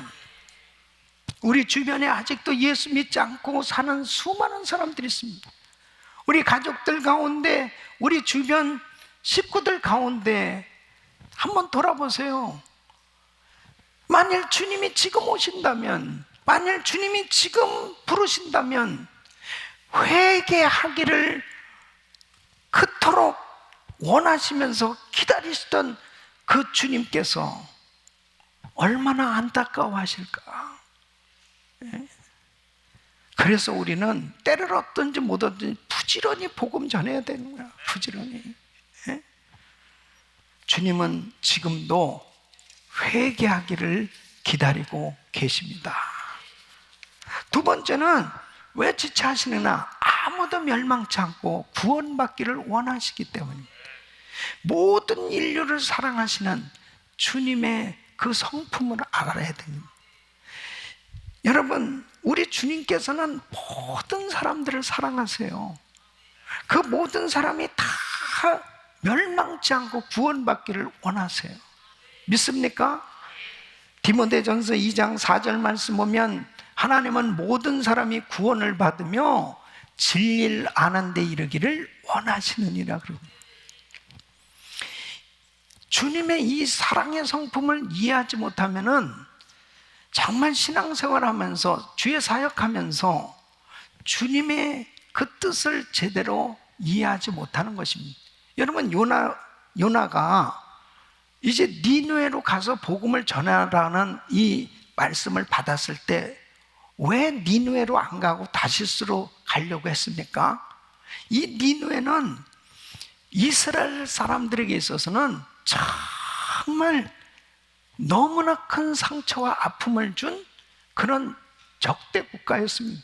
우리 주변에 아직도 예수 믿지 않고 사는 수많은 사람들이 있습니다. 우리 가족들 가운데, 우리 주변 식구들 가운데 한번 돌아보세요. 만일 주님이 지금 오신다면, 만일 주님이 지금 부르신다면 회개하기를 그토록 원하시면서 기다리시던 그 주님께서 얼마나 안타까워하실까. 그래서 우리는 때를 얻든지 못 얻든지 부지런히 복음 전해야 되는 거야. 부지런히. 주님은 지금도 회개하기를 기다리고 계십니다. 두 번째는 왜 지체하시느냐? 아무도 멸망치 않고 구원받기를 원하시기 때문입니다. 모든 인류를 사랑하시는 주님의 그 성품을 알아야 됩니다. 여러분, 우리 주님께서는 모든 사람들을 사랑하세요. 그 모든 사람이 다 멸망치 않고 구원받기를 원하세요. 믿습니까? 디모데전서 2장 4절 말씀 보면 하나님은 모든 사람이 구원을 받으며 진리를 아는 데 이르기를 원하시느니라 그러고, 주님의 이 사랑의 성품을 이해하지 못하면은 정말 신앙생활하면서 주의 사역하면서 주님의 그 뜻을 제대로 이해하지 못하는 것입니다. 여러분, 요나가 이제 니느웨로 가서 복음을 전하라는 이 말씀을 받았을 때 왜 니느웨로 안 가고 다시스로 가려고 했습니까? 이 니느웨는 이스라엘 사람들에게 있어서는 정말 너무나 큰 상처와 아픔을 준 그런 적대 국가였습니다.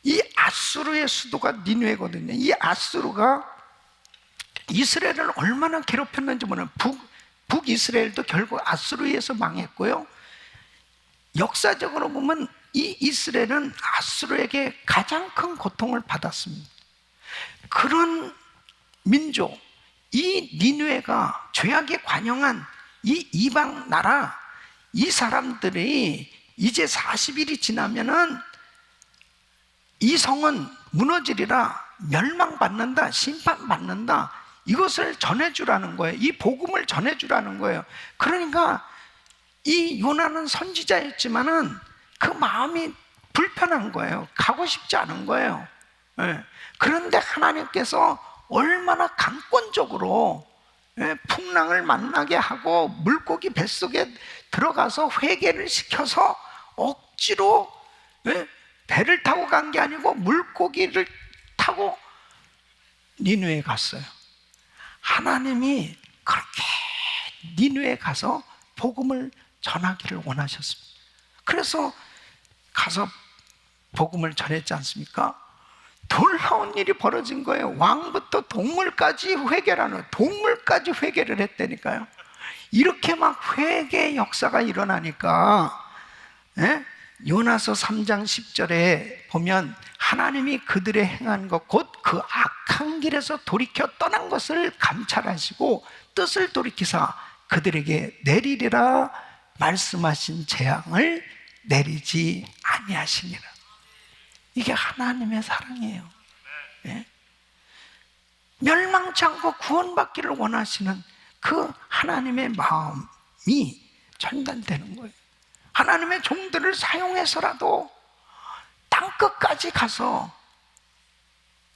이 아수르의 수도가 니느웨거든요. 이 아수르가 이스라엘을 얼마나 괴롭혔는지 모르는, 북이스라엘도 결국 아수르에 의해서 망했고요. 역사적으로 보면 이 이스라엘은 아수르에게 가장 큰 고통을 받았습니다. 그런 민족, 이 니느웨가 죄악에 관영한 이 이방 나라, 이 사람들이 이제 40일이 지나면은 이 성은 무너지리라, 멸망받는다, 심판받는다, 이것을 전해주라는 거예요. 이 복음을 전해주라는 거예요. 그러니까 이 요나는 선지자였지만은 그 마음이 불편한 거예요. 가고 싶지 않은 거예요. 그런데 하나님께서 얼마나 강권적으로 풍랑을 만나게 하고 물고기 뱃속에 들어가서 회개를 시켜서 억지로 배를 타고 간 게 아니고 물고기를 타고 니느웨에 갔어요. 하나님이 그렇게 니느웨에 가서 복음을 전하기를 원하셨습니다. 그래서 가서 복음을 전했지 않습니까? 놀라운 일이 벌어진 거예요. 왕부터 동물까지 회개라는, 동물까지 회개를 했다니까요. 이렇게 막 회개 역사가 일어나니까, 예? 요나서 3장 10절에 보면 하나님이 그들의 행한 것, 곧 그 악한 길에서 돌이켜 떠난 것을 감찰하시고 뜻을 돌이키사 그들에게 내리리라 말씀하신 재앙을 내리지 아니하시니라. 이게 하나님의 사랑이에요. 예? 멸망치 않고 구원받기를 원하시는 그 하나님의 마음이 전달되는 거예요. 하나님의 종들을 사용해서라도 땅끝까지 가서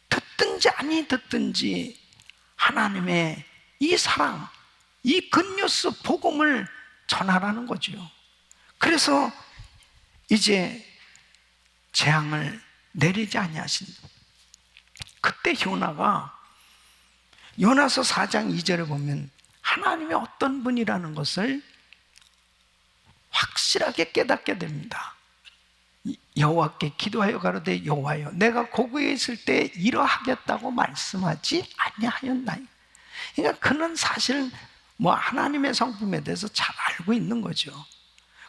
듣든지 아니 듣든지 하나님의 이 사랑, 이 굿뉴스 복음을 전하라는 거죠. 그래서 이제 재앙을 내리지 아니하신다. 그때 요나서 4장 2절에 보면 하나님이 어떤 분이라는 것을 확실하게 깨닫게 됩니다. 여호와께 기도하여 가로되 여호와여 내가 고국에 있을 때 이러하겠다고 말씀하지 아니하였나이까. 그러니까 그는 사실 하나님의 성품에 대해서 잘 알고 있는 거죠.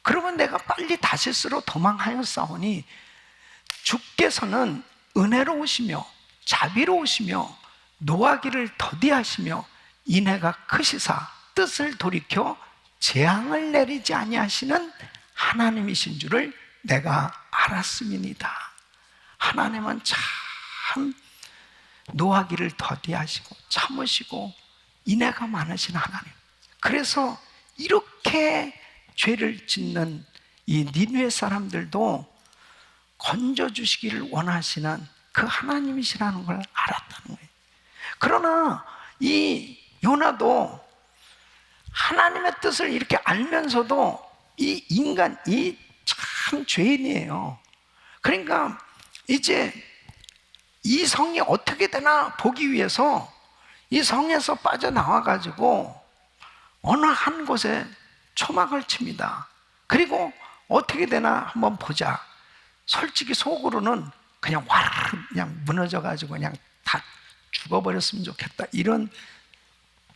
그러면 내가 빨리 다시스로 도망하였사오니 주께서는 은혜로우시며 자비로우시며 노하기를 더디하시며 인애가 크시사 뜻을 돌이켜 재앙을 내리지 아니하시는 하나님이신 줄을 내가 알았음이니이다. 하나님은 참 노하기를 더디하시고 참으시고 인애가 많으신 하나님. 그래서 이렇게 죄를 짓는 이 니느웨 사람들도 건져주시기를 원하시는 그 하나님이시라는 걸 알았다는 거예요. 그러나 이 요나도 하나님의 뜻을 이렇게 알면서도 이 인간이 참 죄인이에요. 그러니까 이제 이 성이 어떻게 되나 보기 위해서 이 성에서 빠져나와가지고 어느 한 곳에 초막을 칩니다. 그리고 어떻게 되나 한번 보자. 솔직히 속으로는 그냥 와르르 그냥 무너져가지고 그냥 다 죽어버렸으면 좋겠다. 이런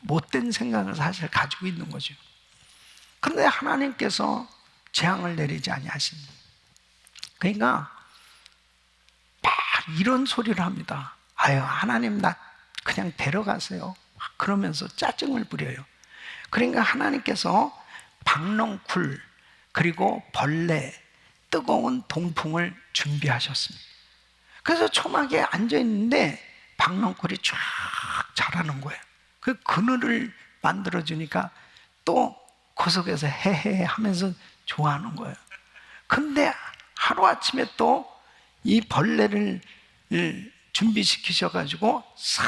못된 생각을 사실 가지고 있는 거죠. 그런데 하나님께서 재앙을 내리지 아니하십니다. 그러니까 막 이런 소리를 합니다. 아유 하나님 나 그냥 데려가세요. 그러면서 짜증을 부려요. 그러니까 하나님께서 박넝쿨 그리고 벌레 뜨거운 동풍을 준비하셨습니다. 그래서 초막에 앉아있는데 박넝쿨이 쫙 자라는 거예요. 그 그늘을 만들어주니까 또 그 속에서 헤헤 하면서 좋아하는 거예요. 근데 하루아침에 또 이 벌레를 준비시키셔가지고 싹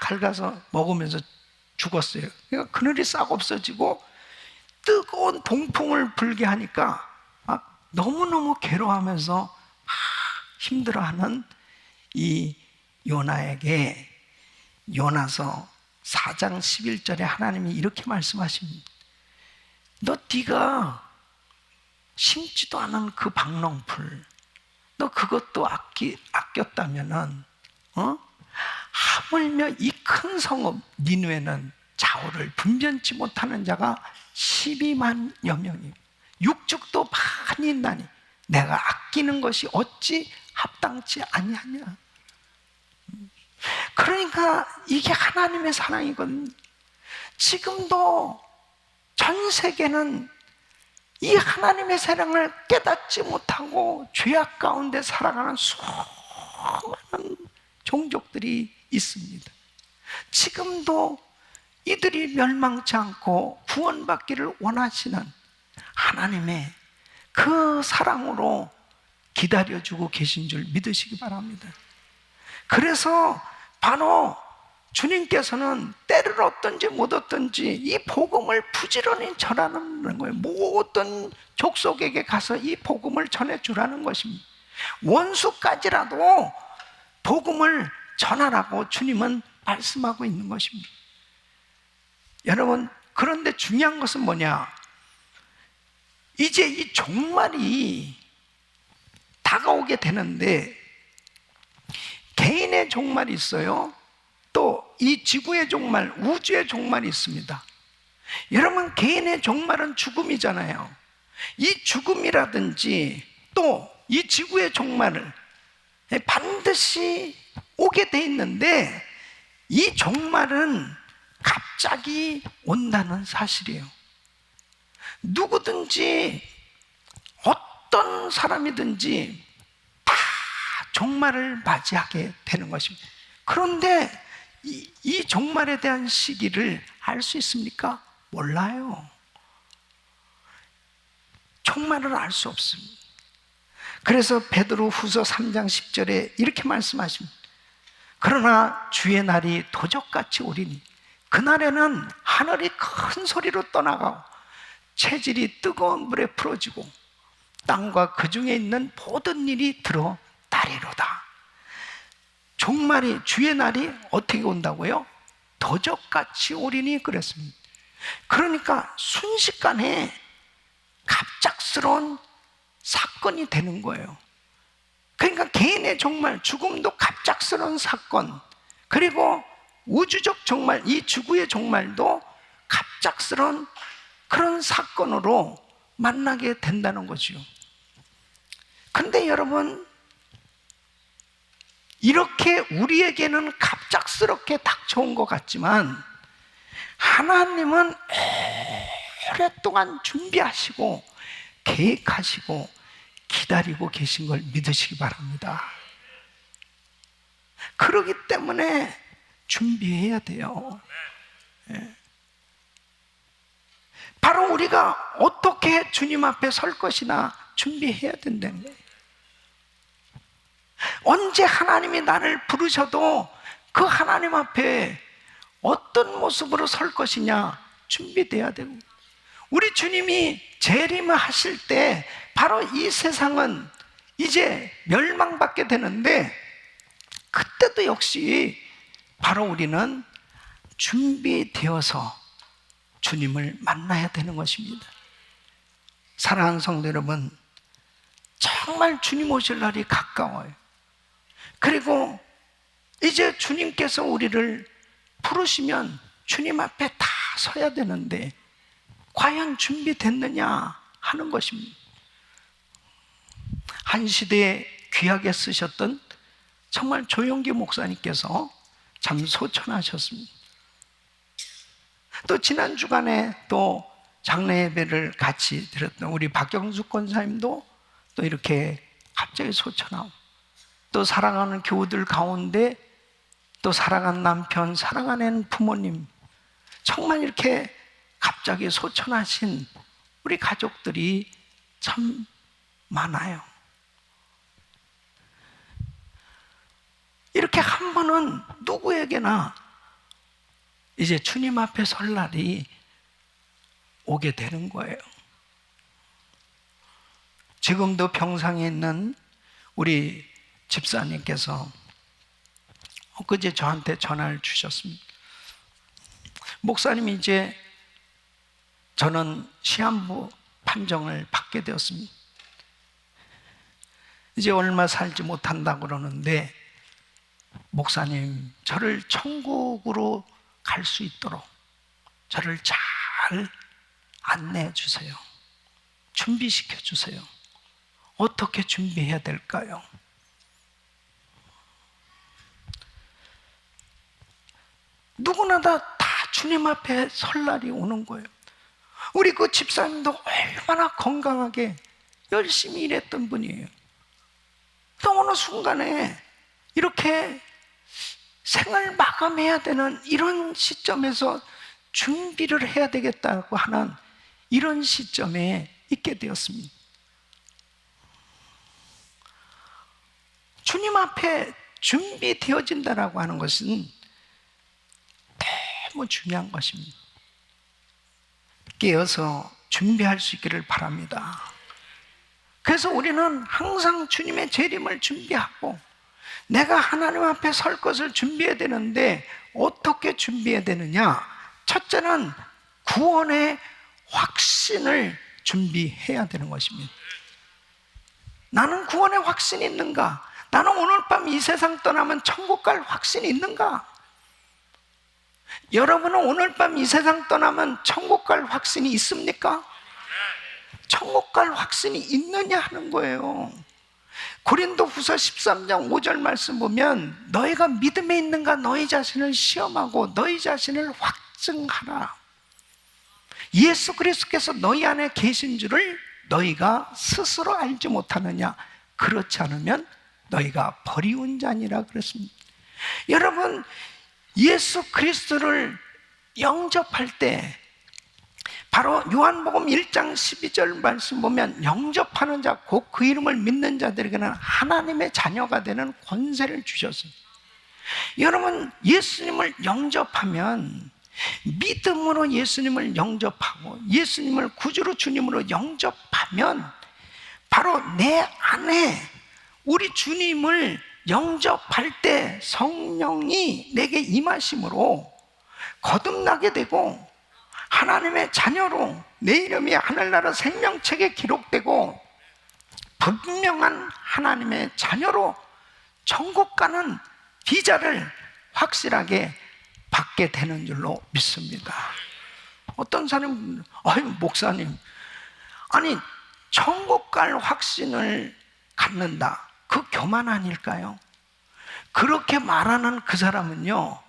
갉아서 먹으면서 죽었어요. 그러니까 그늘이 싹 없어지고 뜨거운 동풍을 불게 하니까 막 너무너무 괴로워하면서 힘들어하는 이 요나에게 요나서 4장 11절에 하나님이 이렇게 말씀하십니다. 네가 심지도 않은 그 박넝풀 너 그것도 아꼈다면은 하물며 이 큰 성읍 니느웨는 좌우를 분변치 못하는 자가 12만여 명이고 육축도 많이 있나니 내가 아끼는 것이 어찌 합당치 아니하냐. 그러니까 이게 하나님의 사랑이거든요. 지금도 전 세계는 이 하나님의 사랑을 깨닫지 못하고 죄악 가운데 살아가는 수많은 종족들이 있습니다. 지금도 이들이 멸망치 않고 구원받기를 원하시는 하나님의 그 사랑으로 기다려주고 계신 줄 믿으시기 바랍니다. 그래서 바로 주님께서는 때를 얻든지 못 얻든지 이 복음을 부지런히 전하는 거예요. 모든 족속에게 가서 이 복음을 전해주라는 것입니다. 원수까지라도 복음을 전하라고 주님은 말씀하고 있는 것입니다. 여러분, 그런데 중요한 것은 뭐냐? 이제 이 종말이 다가오게 되는데, 개인의 종말이 있어요. 또 이 지구의 종말, 우주의 종말이 있습니다. 여러분, 개인의 종말은 죽음이잖아요. 이 죽음이라든지 또 이 지구의 종말을 반드시 오게 돼 있는데, 이 종말은 갑자기 온다는 사실이에요. 누구든지 어떤 사람이든지 다 종말을 맞이하게 되는 것입니다. 그런데 이 종말에 대한 시기를 알 수 있습니까? 몰라요. 종말을 알 수 없습니다. 그래서 베드로후서 3장 10절에 이렇게 말씀하십니다. 그러나 주의 날이 도적같이 오리니 그날에는 하늘이 큰 소리로 떠나가고 체질이 뜨거운 물에 풀어지고 땅과 그 중에 있는 모든 일이 드러나리로다. 종말이, 주의 날이 어떻게 온다고요? 도적같이 오리니 그랬습니다. 그러니까 순식간에 갑작스러운 사건이 되는 거예요. 그러니까 개인의 종말, 죽음도 갑작스러운 사건, 그리고 우주적 종말, 이 지구의 종말도 갑작스러운 그런 사건으로 만나게 된다는 거죠. 근데 여러분, 이렇게 우리에게는 갑작스럽게 닥쳐온 것 같지만 하나님은 오랫동안 준비하시고 계획하시고 기다리고 계신 걸 믿으시기 바랍니다. 그렇기 때문에 준비해야 돼요. 바로 우리가 어떻게 주님 앞에 설 것이나 준비해야 된다는 거예요. 언제 하나님이 나를 부르셔도 그 하나님 앞에 어떤 모습으로 설 것이냐 준비돼야 되고, 우리 주님이 재림하실 때 바로 이 세상은 이제 멸망받게 되는데, 그때도 역시 바로 우리는 준비되어서 주님을 만나야 되는 것입니다. 사랑하는 성도 여러분, 정말 주님 오실 날이 가까워요. 그리고 이제 주님께서 우리를 부르시면 주님 앞에 다 서야 되는데 과연 준비됐느냐 하는 것입니다. 한 시대에 귀하게 쓰셨던 정말 조용기 목사님께서 참 소천하셨습니다. 또 지난 주간에 또 장례 예배를 같이 드렸던 우리 박경숙 권사님도 또 이렇게 갑자기 소천하고, 또 사랑하는 교우들 가운데 또 사랑하는 남편, 사랑하는 부모님, 정말 이렇게 갑자기 소천하신 우리 가족들이 참 많아요. 이렇게 한 번은 누구에게나 이제 주님 앞에 설 날이 오게 되는 거예요. 지금도 병상에 있는 우리 집사님께서 엊그제 저한테 전화를 주셨습니다. 목사님이 이제 저는 시한부 판정을 받게 되었습니다. 이제 얼마 살지 못한다고 그러는데, 목사님, 저를 천국으로 갈 수 있도록 저를 잘 안내해 주세요. 준비시켜 주세요. 어떻게 준비해야 될까요? 누구나 다 주님 앞에 설 날이 오는 거예요. 우리 그 집사님도 얼마나 건강하게 열심히 일했던 분이에요. 또 어느 순간에 이렇게 생을 마감해야 되는 이런 시점에서 준비를 해야 되겠다고 하는 이런 시점에 있게 되었습니다. 주님 앞에 준비되어진다라고 하는 것은 너무 중요한 것입니다. 깨어서 준비할 수 있기를 바랍니다. 그래서 우리는 항상 주님의 재림을 준비하고, 내가 하나님 앞에 설 것을 준비해야 되는데 어떻게 준비해야 되느냐? 첫째는 구원의 확신을 준비해야 되는 것입니다. 나는 구원의 확신이 있는가? 나는 오늘 밤 이 세상 떠나면 천국 갈 확신이 있는가? 여러분은 오늘 밤 이 세상 떠나면 천국 갈 확신이 있습니까? 천국 갈 확신이 있느냐 하는 거예요. 고린도후서 13장 5절 말씀 보면 너희가 믿음에 있는가 너희 자신을 시험하고 너희 자신을 확증하라. 예수 그리스도께서 너희 안에 계신 줄을 너희가 스스로 알지 못하느냐? 그렇지 않으면 너희가 버리운 자니라 그랬습니다. 여러분, 예수 그리스도를 영접할 때 바로 요한복음 1장 12절 말씀 보면 영접하는 자, 곧 그 이름을 믿는 자들에게는 하나님의 자녀가 되는 권세를 주셨습니다. 여러분, 예수님을 영접하면, 믿음으로 예수님을 영접하고 예수님을 구주로 주님으로 영접하면 바로 내 안에 우리 주님을 영접할 때 성령이 내게 임하심으로 거듭나게 되고 하나님의 자녀로 내 이름이 하늘나라 생명책에 기록되고 분명한 하나님의 자녀로 천국 가는 비자를 확실하게 받게 되는 줄로 믿습니다. 어떤 사람은 목사님, 아니 천국 갈 확신을 갖는다, 그 교만 아닐까요? 그렇게 말하는 그 사람은요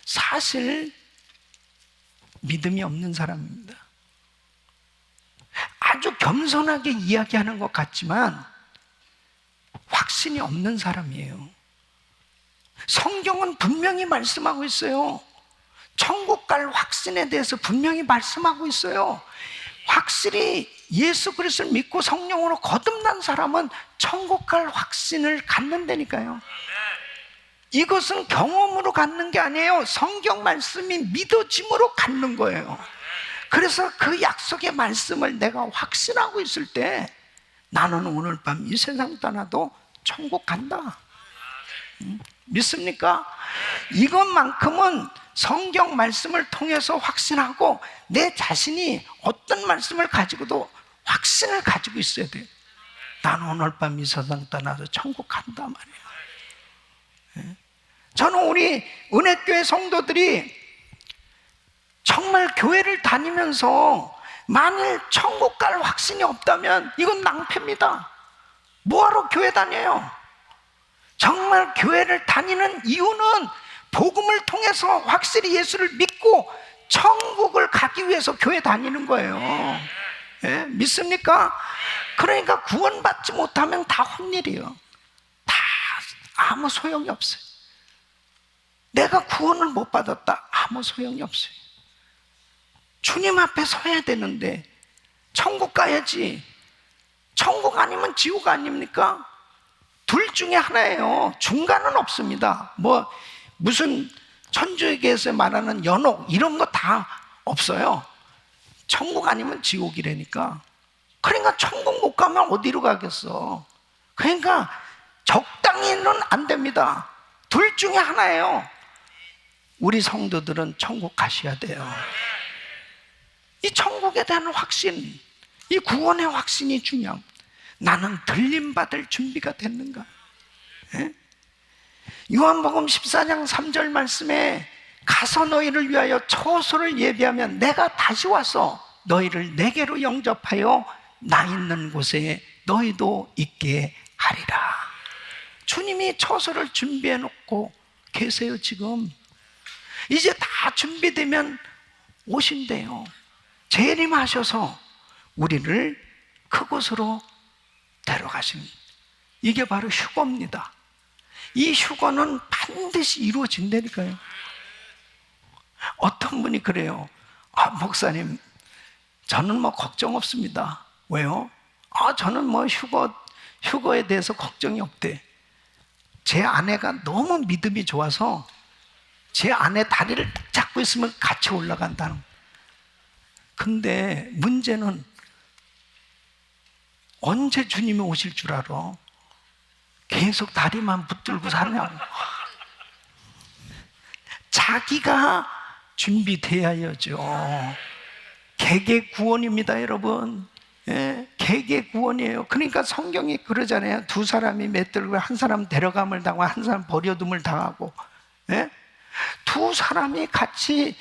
사실 믿음이 없는 사람입니다. 아주 겸손하게 이야기하는 것 같지만 확신이 없는 사람이에요. 성경은 분명히 말씀하고 있어요. 천국 갈 확신에 대해서 분명히 말씀하고 있어요. 확실히 예수 그리스도를 믿고 성령으로 거듭난 사람은 천국 갈 확신을 갖는다니까요. 이것은 경험으로 갖는 게 아니에요. 성경 말씀이 믿어짐으로 갖는 거예요. 그래서 그 약속의 말씀을 내가 확신하고 있을 때 나는 오늘 밤 이 세상 떠나도 천국 간다. 믿습니까? 이것만큼은 성경 말씀을 통해서 확신하고 내 자신이 어떤 말씀을 가지고도 확신을 가지고 있어야 돼요. 나는 오늘 밤 이 세상 떠나서 천국 간다 말이에요. 저는 우리 은혜교회 성도들이 정말 교회를 다니면서 만일 천국 갈 확신이 없다면 이건 낭패입니다. 뭐하러 교회 다녀요? 정말 교회를 다니는 이유는 복음을 통해서 확실히 예수를 믿고 천국을 가기 위해서 교회 다니는 거예요. 예? 믿습니까? 그러니까 구원받지 못하면 다 헛일이에요. 다 아무 소용이 없어요. 내가 구원을 못 받았다, 아무 소용이 없어요. 주님 앞에 서야 되는데 천국 가야지. 천국 아니면 지옥 아닙니까? 둘 중에 하나예요. 중간은 없습니다. 무슨 천주교에서 말하는 연옥 이런 거 다 없어요. 천국 아니면 지옥이라니까. 그러니까 천국 못 가면 어디로 가겠어? 그러니까 적당히는 안 됩니다. 둘 중에 하나예요. 우리 성도들은 천국 가셔야 돼요. 이 천국에 대한 확신, 이 구원의 확신이 중요합니다. 나는 들림받을 준비가 됐는가? 예? 요한복음 14장 3절 말씀에 가서 너희를 위하여 처소를 예비하면 내가 다시 와서 너희를 내게로 영접하여 나 있는 곳에 너희도 있게 하리라. 주님이 처소를 준비해 놓고 계세요. 지금 이제 다 준비되면 오신대요. 재림하셔서 우리를 그곳으로 데려가십니다. 이게 바로 휴거입니다. 이 휴거는 반드시 이루어진다니까요. 어떤 분이 그래요. 목사님, 저는 걱정 없습니다. 왜요? 저는 휴거에 대해서 걱정이 없대. 제 아내가 너무 믿음이 좋아서 제 아내 다리를 딱 잡고 있으면 같이 올라간다는. 근데 문제는 언제 주님이 오실 줄 알아? 계속 다리만 붙들고 사냐고. 자기가 준비돼야죠. 개개 구원입니다, 여러분. 개개 구원이에요. 그러니까 성경이 그러잖아요. 두 사람이 맷들고 한 사람 데려감을 당하고 한 사람 버려둠을 당하고, 두 사람이 같이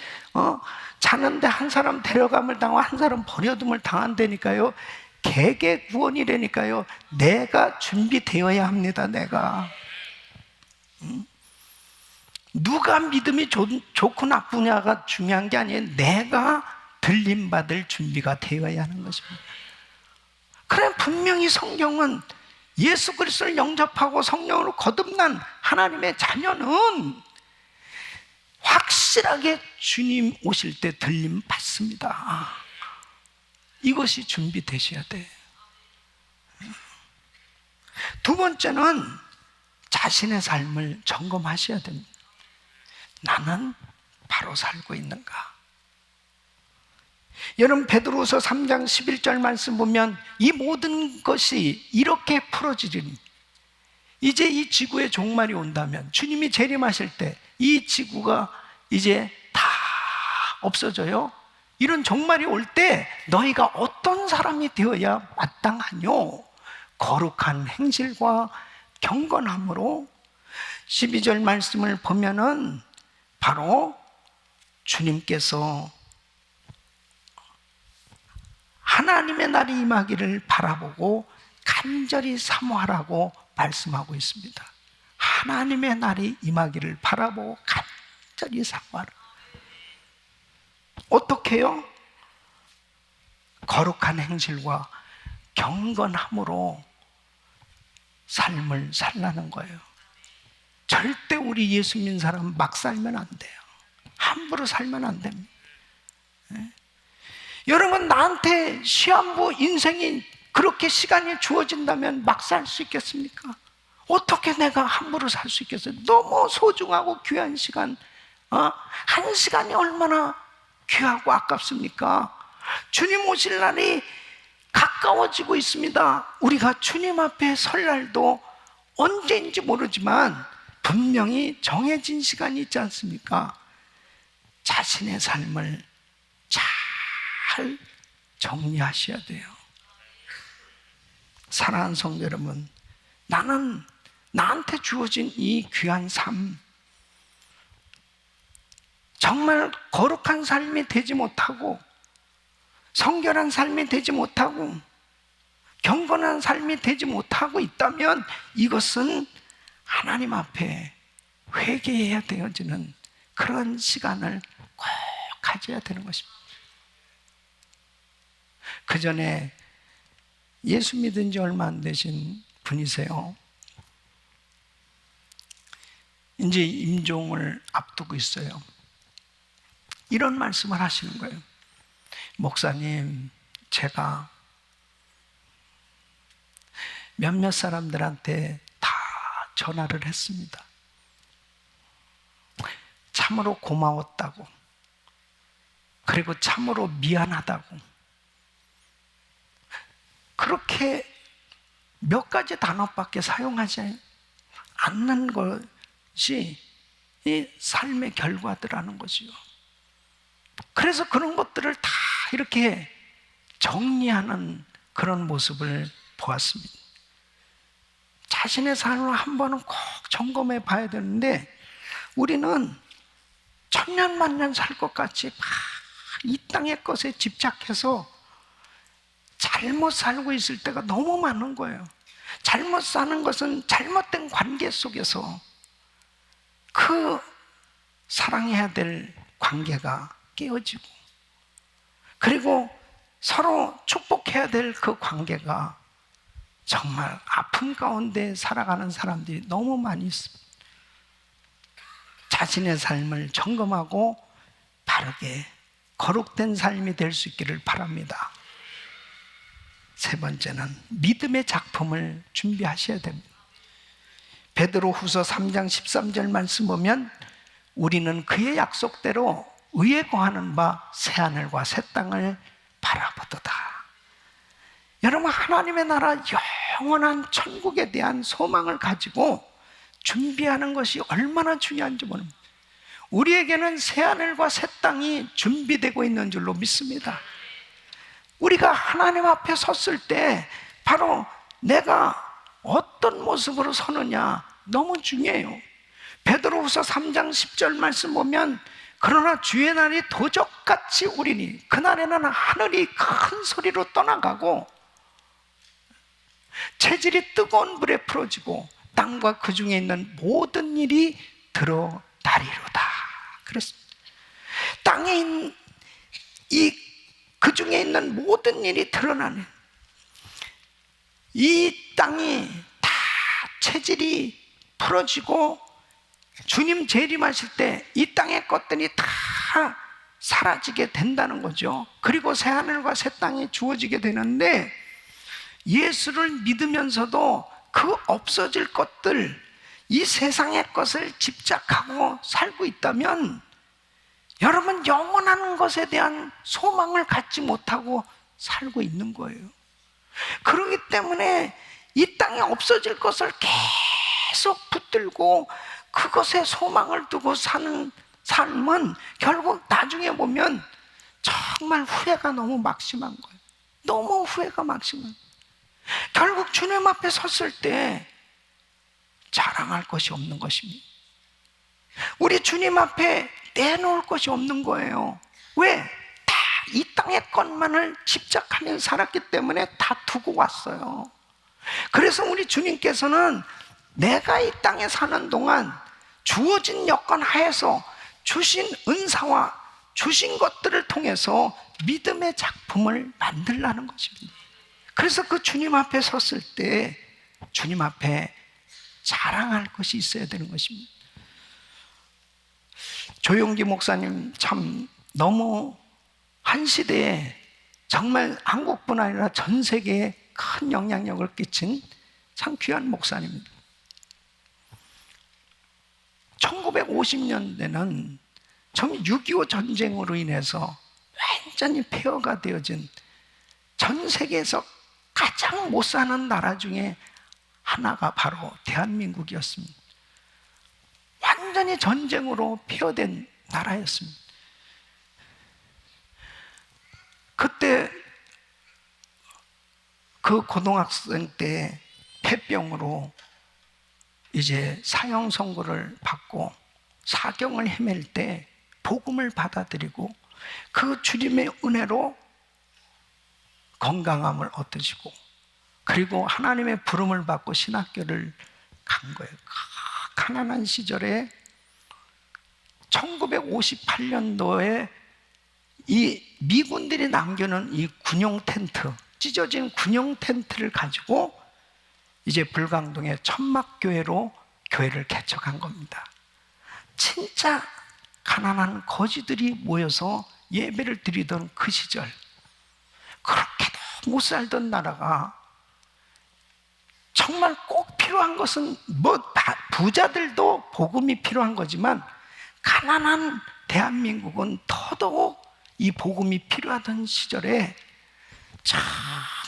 자는데 한 사람 데려감을 당하고 한 사람 버려둠을 당한다니까요. 개개 구원이라니까요. 내가 준비되어야 합니다. 내가 누가 믿음이 좋고 나쁘냐가 중요한 게 아니에요. 내가 들림받을 준비가 되어야 하는 것입니다. 그래, 분명히 성경은 예수 그리스도를 영접하고 성령으로 거듭난 하나님의 자녀는 확실하게 주님 오실 때 들림 받습니다. 이것이 준비되셔야 돼요. 두 번째는 자신의 삶을 점검하셔야 됩니다. 나는 바로 살고 있는가? 여러분, 베드로후서 3장 11절 말씀 보면 이 모든 것이 이렇게 풀어지리니, 이제 이 지구의 종말이 온다면, 주님이 재림하실 때 이 지구가 이제 다 없어져요. 이런 종말이 올 때 너희가 어떤 사람이 되어야 마땅하뇨? 거룩한 행실과 경건함으로. 12절 말씀을 보면은 바로 주님께서 하나님의 날이 임하기를 바라보고 간절히 사모하라고 말씀하고 있습니다. 하나님의 날이 임하기를 바라보고 간절히 사모하라. 어떻게 해요? 거룩한 행실과 경건함으로 삶을 살라는 거예요. 절대 우리 예수 믿는 사람은 막 살면 안 돼요. 함부로 살면 안 됩니다. 여러분, 나한테 시한부 인생이 그렇게 시간이 주어진다면 막 살 수 있겠습니까? 어떻게 내가 함부로 살 수 있겠어요? 너무 소중하고 귀한 시간, 한 시간이 얼마나 귀하고 아깝습니까? 주님 오실 날이 가까워지고 있습니다. 우리가 주님 앞에 설 날도 언제인지 모르지만 분명히 정해진 시간이 있지 않습니까? 자신의 삶을 잘 정리하셔야 돼요. 사랑하는 성도 여러분, 나는 나한테 주어진 이 귀한 삶, 정말 거룩한 삶이 되지 못하고 성결한 삶이 되지 못하고 경건한 삶이 되지 못하고 있다면 이것은 하나님 앞에 회개해야 되어지는 그런 시간을 꼭 가져야 되는 것입니다. 그 전에 예수 믿은 지 얼마 안 되신 분이세요. 이제 임종을 앞두고 있어요. 이런 말씀을 하시는 거예요. 목사님, 제가 몇몇 사람들한테 다 전화를 했습니다. 참으로 고마웠다고, 그리고 참으로 미안하다고, 그렇게 몇 가지 단어밖에 사용하지 않는 것이 이 삶의 결과들하는 것이요. 그래서 그런 것들을 다 이렇게 정리하는 그런 모습을 보았습니다. 자신의 삶을 한 번은 꼭 점검해 봐야 되는데, 우리는 천년만년 살 것 같이 막 이 땅의 것에 집착해서 잘못 살고 있을 때가 너무 많은 거예요. 잘못 사는 것은 잘못된 관계 속에서 그 사랑해야 될 관계가 깨어지고, 그리고 서로 축복해야 될 그 관계가 정말 아픔 가운데 살아가는 사람들이 너무 많이 있습니다. 자신의 삶을 점검하고 바르게 거룩된 삶이 될 수 있기를 바랍니다. 세 번째는 믿음의 작품을 준비하셔야 됩니다. 베드로후서 3장 13절 말씀 보면 우리는 그의 약속대로 의에 거하는 바 새하늘과 새 땅을 바라보도다. 여러분, 하나님의 나라 영원한 천국에 대한 소망을 가지고 준비하는 것이 얼마나 중요한지 모릅니다. 우리에게는 새하늘과 새 땅이 준비되고 있는 줄로 믿습니다. 우리가 하나님 앞에 섰을 때 바로 내가 어떤 모습으로 서느냐 너무 중요해요. 베드로후서 3장 10절 말씀 보면 그러나 주의 날이 도적같이 오리니 그날에는 하늘이 큰 소리로 떠나가고 체질이 뜨거운 불에 풀어지고 땅과 그 중에 있는 모든 일이 드러나리로다. 그렇습니다. 땅에 있는 그 중에 있는 모든 일이 드러나는, 이 땅이 다 체질이 풀어지고 주님 재림하실 때 이 땅의 것들이 다 사라지게 된다는 거죠. 그리고 새 하늘과 새 땅이 주어지게 되는데, 예수를 믿으면서도 그 없어질 것들, 이 세상의 것을 집착하고 살고 있다면 여러분 영원한 것에 대한 소망을 갖지 못하고 살고 있는 거예요. 그렇기 때문에 이 땅에 없어질 것을 계속 붙들고 그것에 소망을 두고 사는 삶은 결국 나중에 보면 정말 후회가 너무 막심한 거예요. 너무 후회가 막심한 거예요. 결국 주님 앞에 섰을 때 자랑할 것이 없는 것입니다. 우리 주님 앞에 내놓을 것이 없는 거예요. 왜? 다 이 땅의 것만을 집착하며 살았기 때문에 다 두고 왔어요. 그래서 우리 주님께서는 내가 이 땅에 사는 동안 주어진 여건 하에서 주신 은사와 주신 것들을 통해서 믿음의 작품을 만들라는 것입니다. 그래서 그 주님 앞에 섰을 때 주님 앞에 자랑할 것이 있어야 되는 것입니다. 조용기 목사님 참 너무 한 시대에 정말 한국뿐 아니라 전 세계에 큰 영향력을 끼친 참 귀한 목사님입니다. 1950년대는 6.25 전쟁으로 인해서 완전히 폐허가 되어진 전 세계에서 가장 못 사는 나라 중에 하나가 바로 대한민국이었습니다. 완전히 전쟁으로 폐허된 나라였습니다. 그때 그 고등학생 때 폐병으로 이제 사형 선고를 받고 사경을 헤맬 때 복음을 받아들이고 그 주님의 은혜로 건강함을 얻으시고 그리고 하나님의 부름을 받고 신학교를 간 거예요. 가난한 시절에 1958년도에 이 미군들이 남겨놓은 이 군용 텐트, 찢어진 군용 텐트를 가지고 이제 불광동의 천막교회로 교회를 개척한 겁니다. 진짜 가난한 거지들이 모여서 예배를 드리던 그 시절, 그렇게도 못 살던 나라가 정말 꼭 필요한 것은 부자들도 복음이 필요한 거지만 가난한 대한민국은 더더욱 이 복음이 필요하던 시절에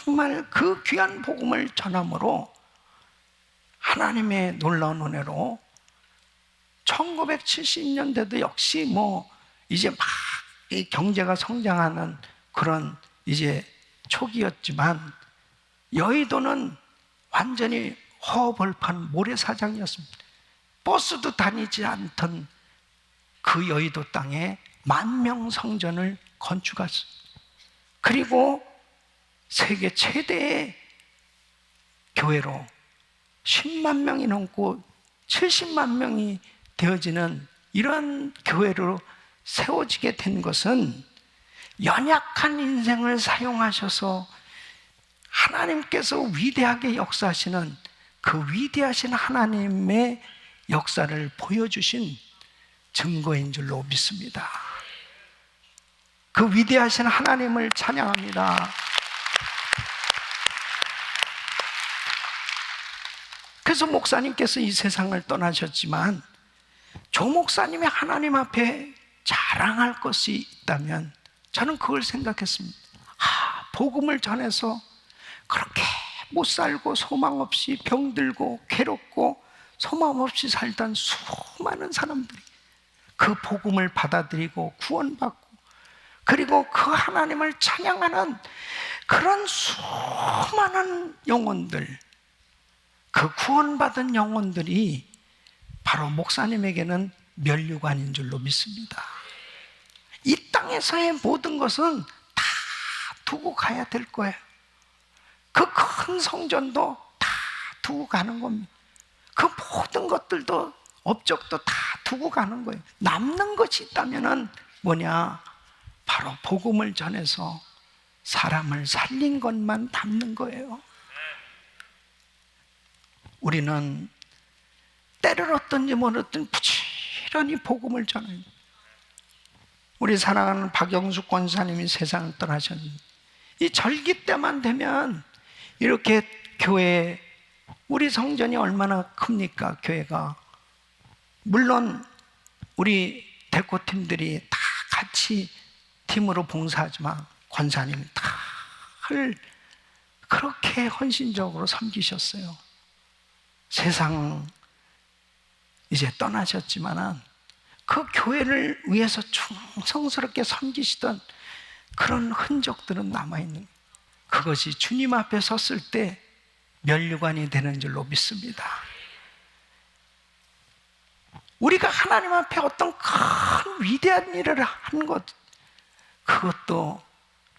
정말 그 귀한 복음을 전함으로 하나님의 놀라운 은혜로 1970년대도 역시 이제 막 이 경제가 성장하는 그런 이제 초기였지만 여의도는 완전히 허벌판 모래사장이었습니다. 버스도 다니지 않던 그 여의도 땅에 10,000명 성전을 건축했습니다. 그리고 세계 최대의 교회로 10만 명이 넘고 70만 명이 되어지는 이런 교회로 세워지게 된 것은 연약한 인생을 사용하셔서 하나님께서 위대하게 역사하시는 그 위대하신 하나님의 역사를 보여주신 증거인 줄로 믿습니다. 그 위대하신 하나님을 찬양합니다. 그래서 목사님께서 이 세상을 떠나셨지만 조 목사님이 하나님 앞에 자랑할 것이 있다면 저는 그걸 생각했습니다. 복음을 전해서 그렇게 못 살고 소망 없이 병들고 괴롭고 소망 없이 살던 수많은 사람들이 그 복음을 받아들이고 구원받고 그리고 그 하나님을 찬양하는 그런 수많은 영혼들, 그 구원받은 영혼들이 바로 목사님에게는 면류관인 줄로 믿습니다. 이 땅에서의 모든 것은 다 두고 가야 될 거예요. 그 큰 성전도 다 두고 가는 겁니다. 그 모든 것들도, 업적도 다 두고 가는 거예요. 남는 것이 있다면은 뭐냐? 바로 복음을 전해서 사람을 살린 것만 남는 거예요. 우리는 때를 어떤지 모르든 부지런히 복음을 전해요. 우리 사랑하는 박영숙 권사님이 세상을 떠나셨는데, 이 절기 때만 되면 이렇게 교회, 우리 성전이 얼마나 큽니까? 교회가. 물론 우리 대코팀들이 다 같이 팀으로 봉사하지만 권사님 다를 그렇게 헌신적으로 섬기셨어요. 세상 이제 떠나셨지만은 그 교회를 위해서 충성스럽게 섬기시던 그런 흔적들은 남아있는, 그것이 주님 앞에 섰을 때 면류관이 되는 줄로 믿습니다. 우리가 하나님 앞에 어떤 큰 위대한 일을 하는 것, 그것도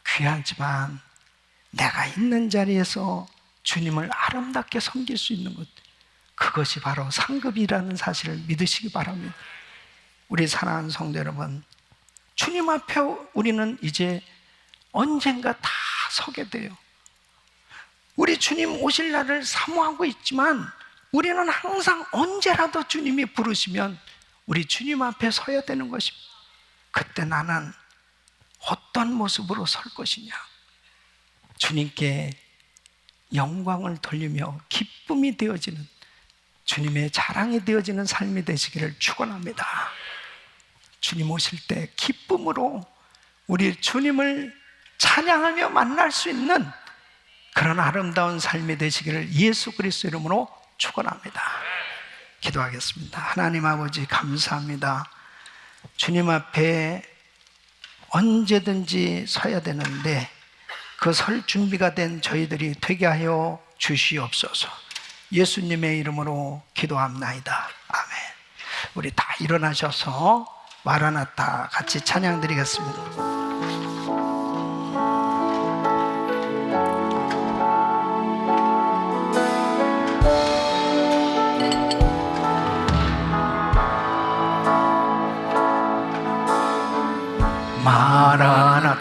귀하지만 내가 있는 자리에서 주님을 아름답게 섬길 수 있는 것, 그것이 바로 상급이라는 사실을 믿으시기 바랍니다. 우리 사랑하는 성도 여러분, 주님 앞에 우리는 이제 언젠가 다 서게 돼요. 우리 주님 오실 날을 사모하고 있지만 우리는 항상 언제라도 주님이 부르시면 우리 주님 앞에 서야 되는 것입니다. 그때 나는 어떤 모습으로 설 것이냐? 주님께 영광을 돌리며 기쁨이 되어지는, 주님의 자랑이 되어지는 삶이 되시기를 축원합니다. 주님 오실 때 기쁨으로 우리 주님을 찬양하며 만날 수 있는 그런 아름다운 삶이 되시기를 예수 그리스도 이름으로 축원합니다. 기도하겠습니다. 하나님 아버지 감사합니다. 주님 앞에 언제든지 서야 되는데 그 설 준비가 된 저희들이 되게 하여 주시옵소서. 예수님의 이름으로 기도합나이다. 아멘. 우리 다 일어나셔서 마라나타 같이 찬양 드리겠습니다.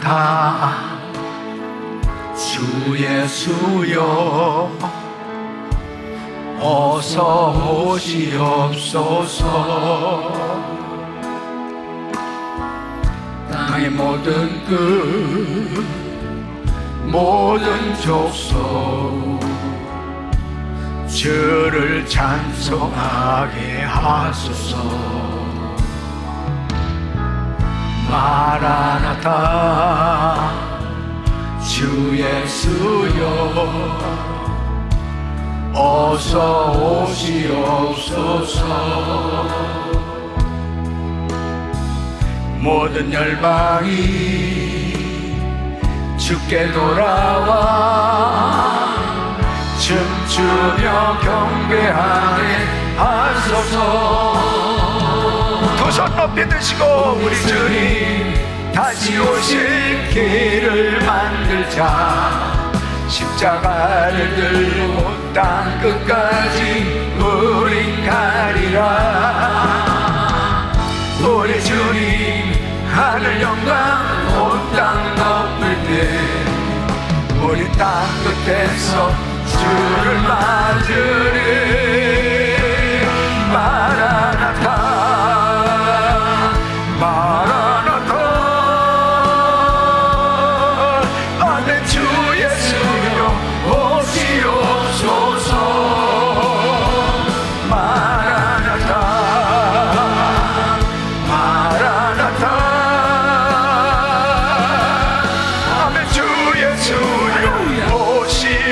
마라나타 주 예수여 어서 오시옵소서. 땅의 모든 끝 모든 족속 주를 찬송하게 하소서. 마라나타 주 예수여 어서 오시옵소서. 모든 열방이 주께 돌아와 춤추며 경배하게 하소서. 두 손 높이 드시고 우리 주님 다시 오실 길을 만들자. 십자가를 들고 땅 끝까지 우린 가리라. 우리 주님 하늘 영광 온 땅 덮을 때 우리 땅 끝에서 주를 맞으리. 마라나타 마라나타 아멘. 주 예수여 오시옵소서. 마라나타 마라나타 아멘. 주 예수여 오시옵소서.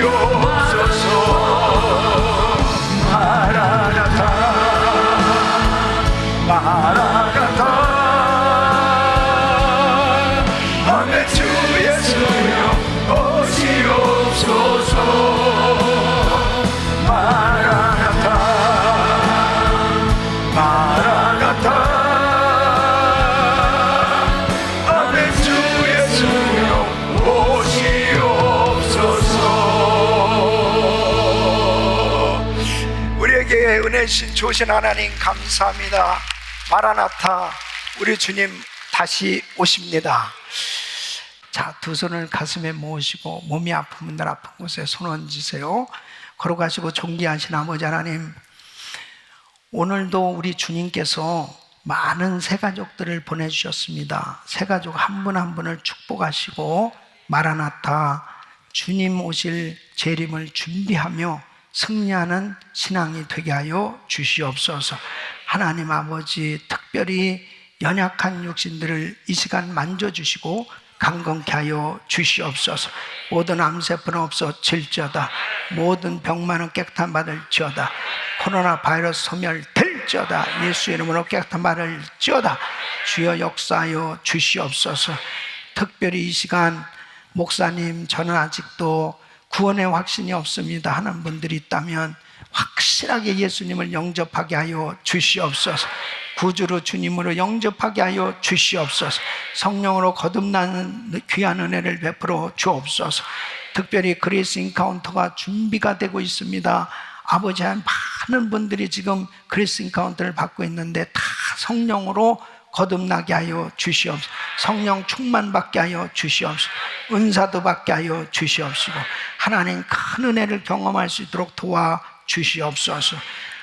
우리에게 은혜신 좋으신 하나님 감사합니다. 마라나타, 우리 주님 다시 오십니다. 자, 두 손을 가슴에 모으시고 몸이 아픈 분들 아픈 곳에 손 얹으세요. 걸어가시고 존귀하신 아버지 하나님, 오늘도 우리 주님께서 많은 새가족들을 보내주셨습니다. 새가족 한 분 한 분을 축복하시고 마라나타, 주님 오실 재림을 준비하며 승리하는 신앙이 되게 하여 주시옵소서. 하나님 아버지, 특별히 연약한 육신들을 이 시간 만져주시고 강건케 하여 주시옵소서. 모든 암세포는 없어질지어다. 모든 병만은 깨끗한 받을지어다. 코로나 바이러스 소멸될지어다. 예수 이름으로 깨끗한 받을지어다. 주여 역사하여 주시옵소서. 특별히 이 시간 목사님, 저는 아직도 구원의 확신이 없습니다 하는 분들이 있다면 확실하게 예수님을 영접하게 하여 주시옵소서. 구주로 주님으로 영접하게 하여 주시옵소서. 성령으로 거듭나는 귀한 은혜를 베풀어 주옵소서. 특별히 그레이스 인카운터가 준비가 되고 있습니다. 아버지, 많은 분들이 지금 그레이스 인카운터를 받고 있는데 다 성령으로 거듭나게 하여 주시옵소서. 성령 충만받게 하여 주시옵소서. 은사도 받게 하여 주시옵시고 하나님 큰 은혜를 경험할 수 있도록 도와 주시옵소서.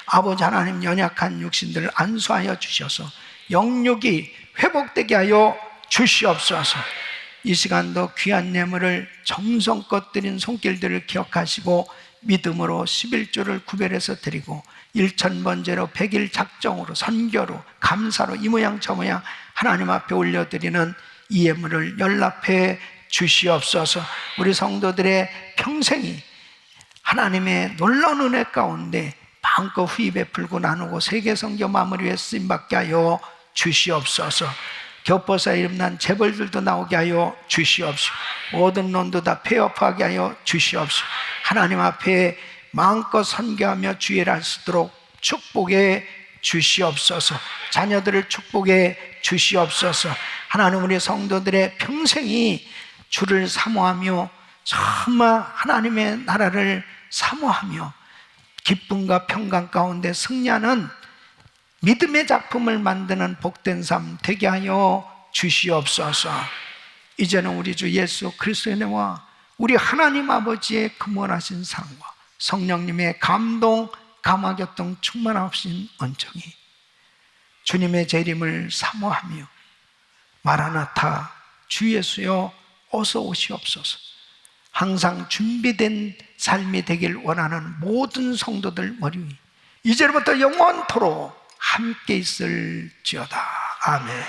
아버지 하나님, 연약한 육신들을 안수하여 주셔서 영육이 회복되게 하여 주시옵소서. 이 시간도 귀한 예물을 정성껏 드린 손길들을 기억하시고 믿음으로 11조를 구별해서 드리고 1000번제로 100일 작정으로 선교로 감사로 이 모양 저 모양 하나님 앞에 올려드리는 이 예물을 연락해 주시옵소서. 우리 성도들의 평생이 하나님의 놀라운 은혜 가운데 마음껏 후히 베풀고 나누고 세계 선교 마무리 위해 쓰임받게 하여 주시옵소서. 교포사 이름난 재벌들도 나오게 하여 주시옵소서. 모든 론도 다 폐업하게 하여 주시옵소서. 하나님 앞에 마음껏 선교하며 주의를 할 수 있도록 축복해 주시옵소서. 자녀들을 축복해 주시옵소서. 하나님, 우리 성도들의 평생이 주를 사모하며 정말 하나님의 나라를 사모하며 기쁨과 평강 가운데 승리하는 믿음의 작품을 만드는 복된 삶 되게 하여 주시옵소서. 이제는 우리 주 예수 그리스도의 은혜와 우리 하나님 아버지의 근원하신 사랑과 성령님의 감동, 감화교통 충만하신 은총이 주님의 재림을 사모하며 마라나타, 주 예수여 어서 오시옵소서. 항상 준비된 삶이 되길 원하는 모든 성도들 머리 위 이제부터 영원토록 함께 있을지어다. 아멘.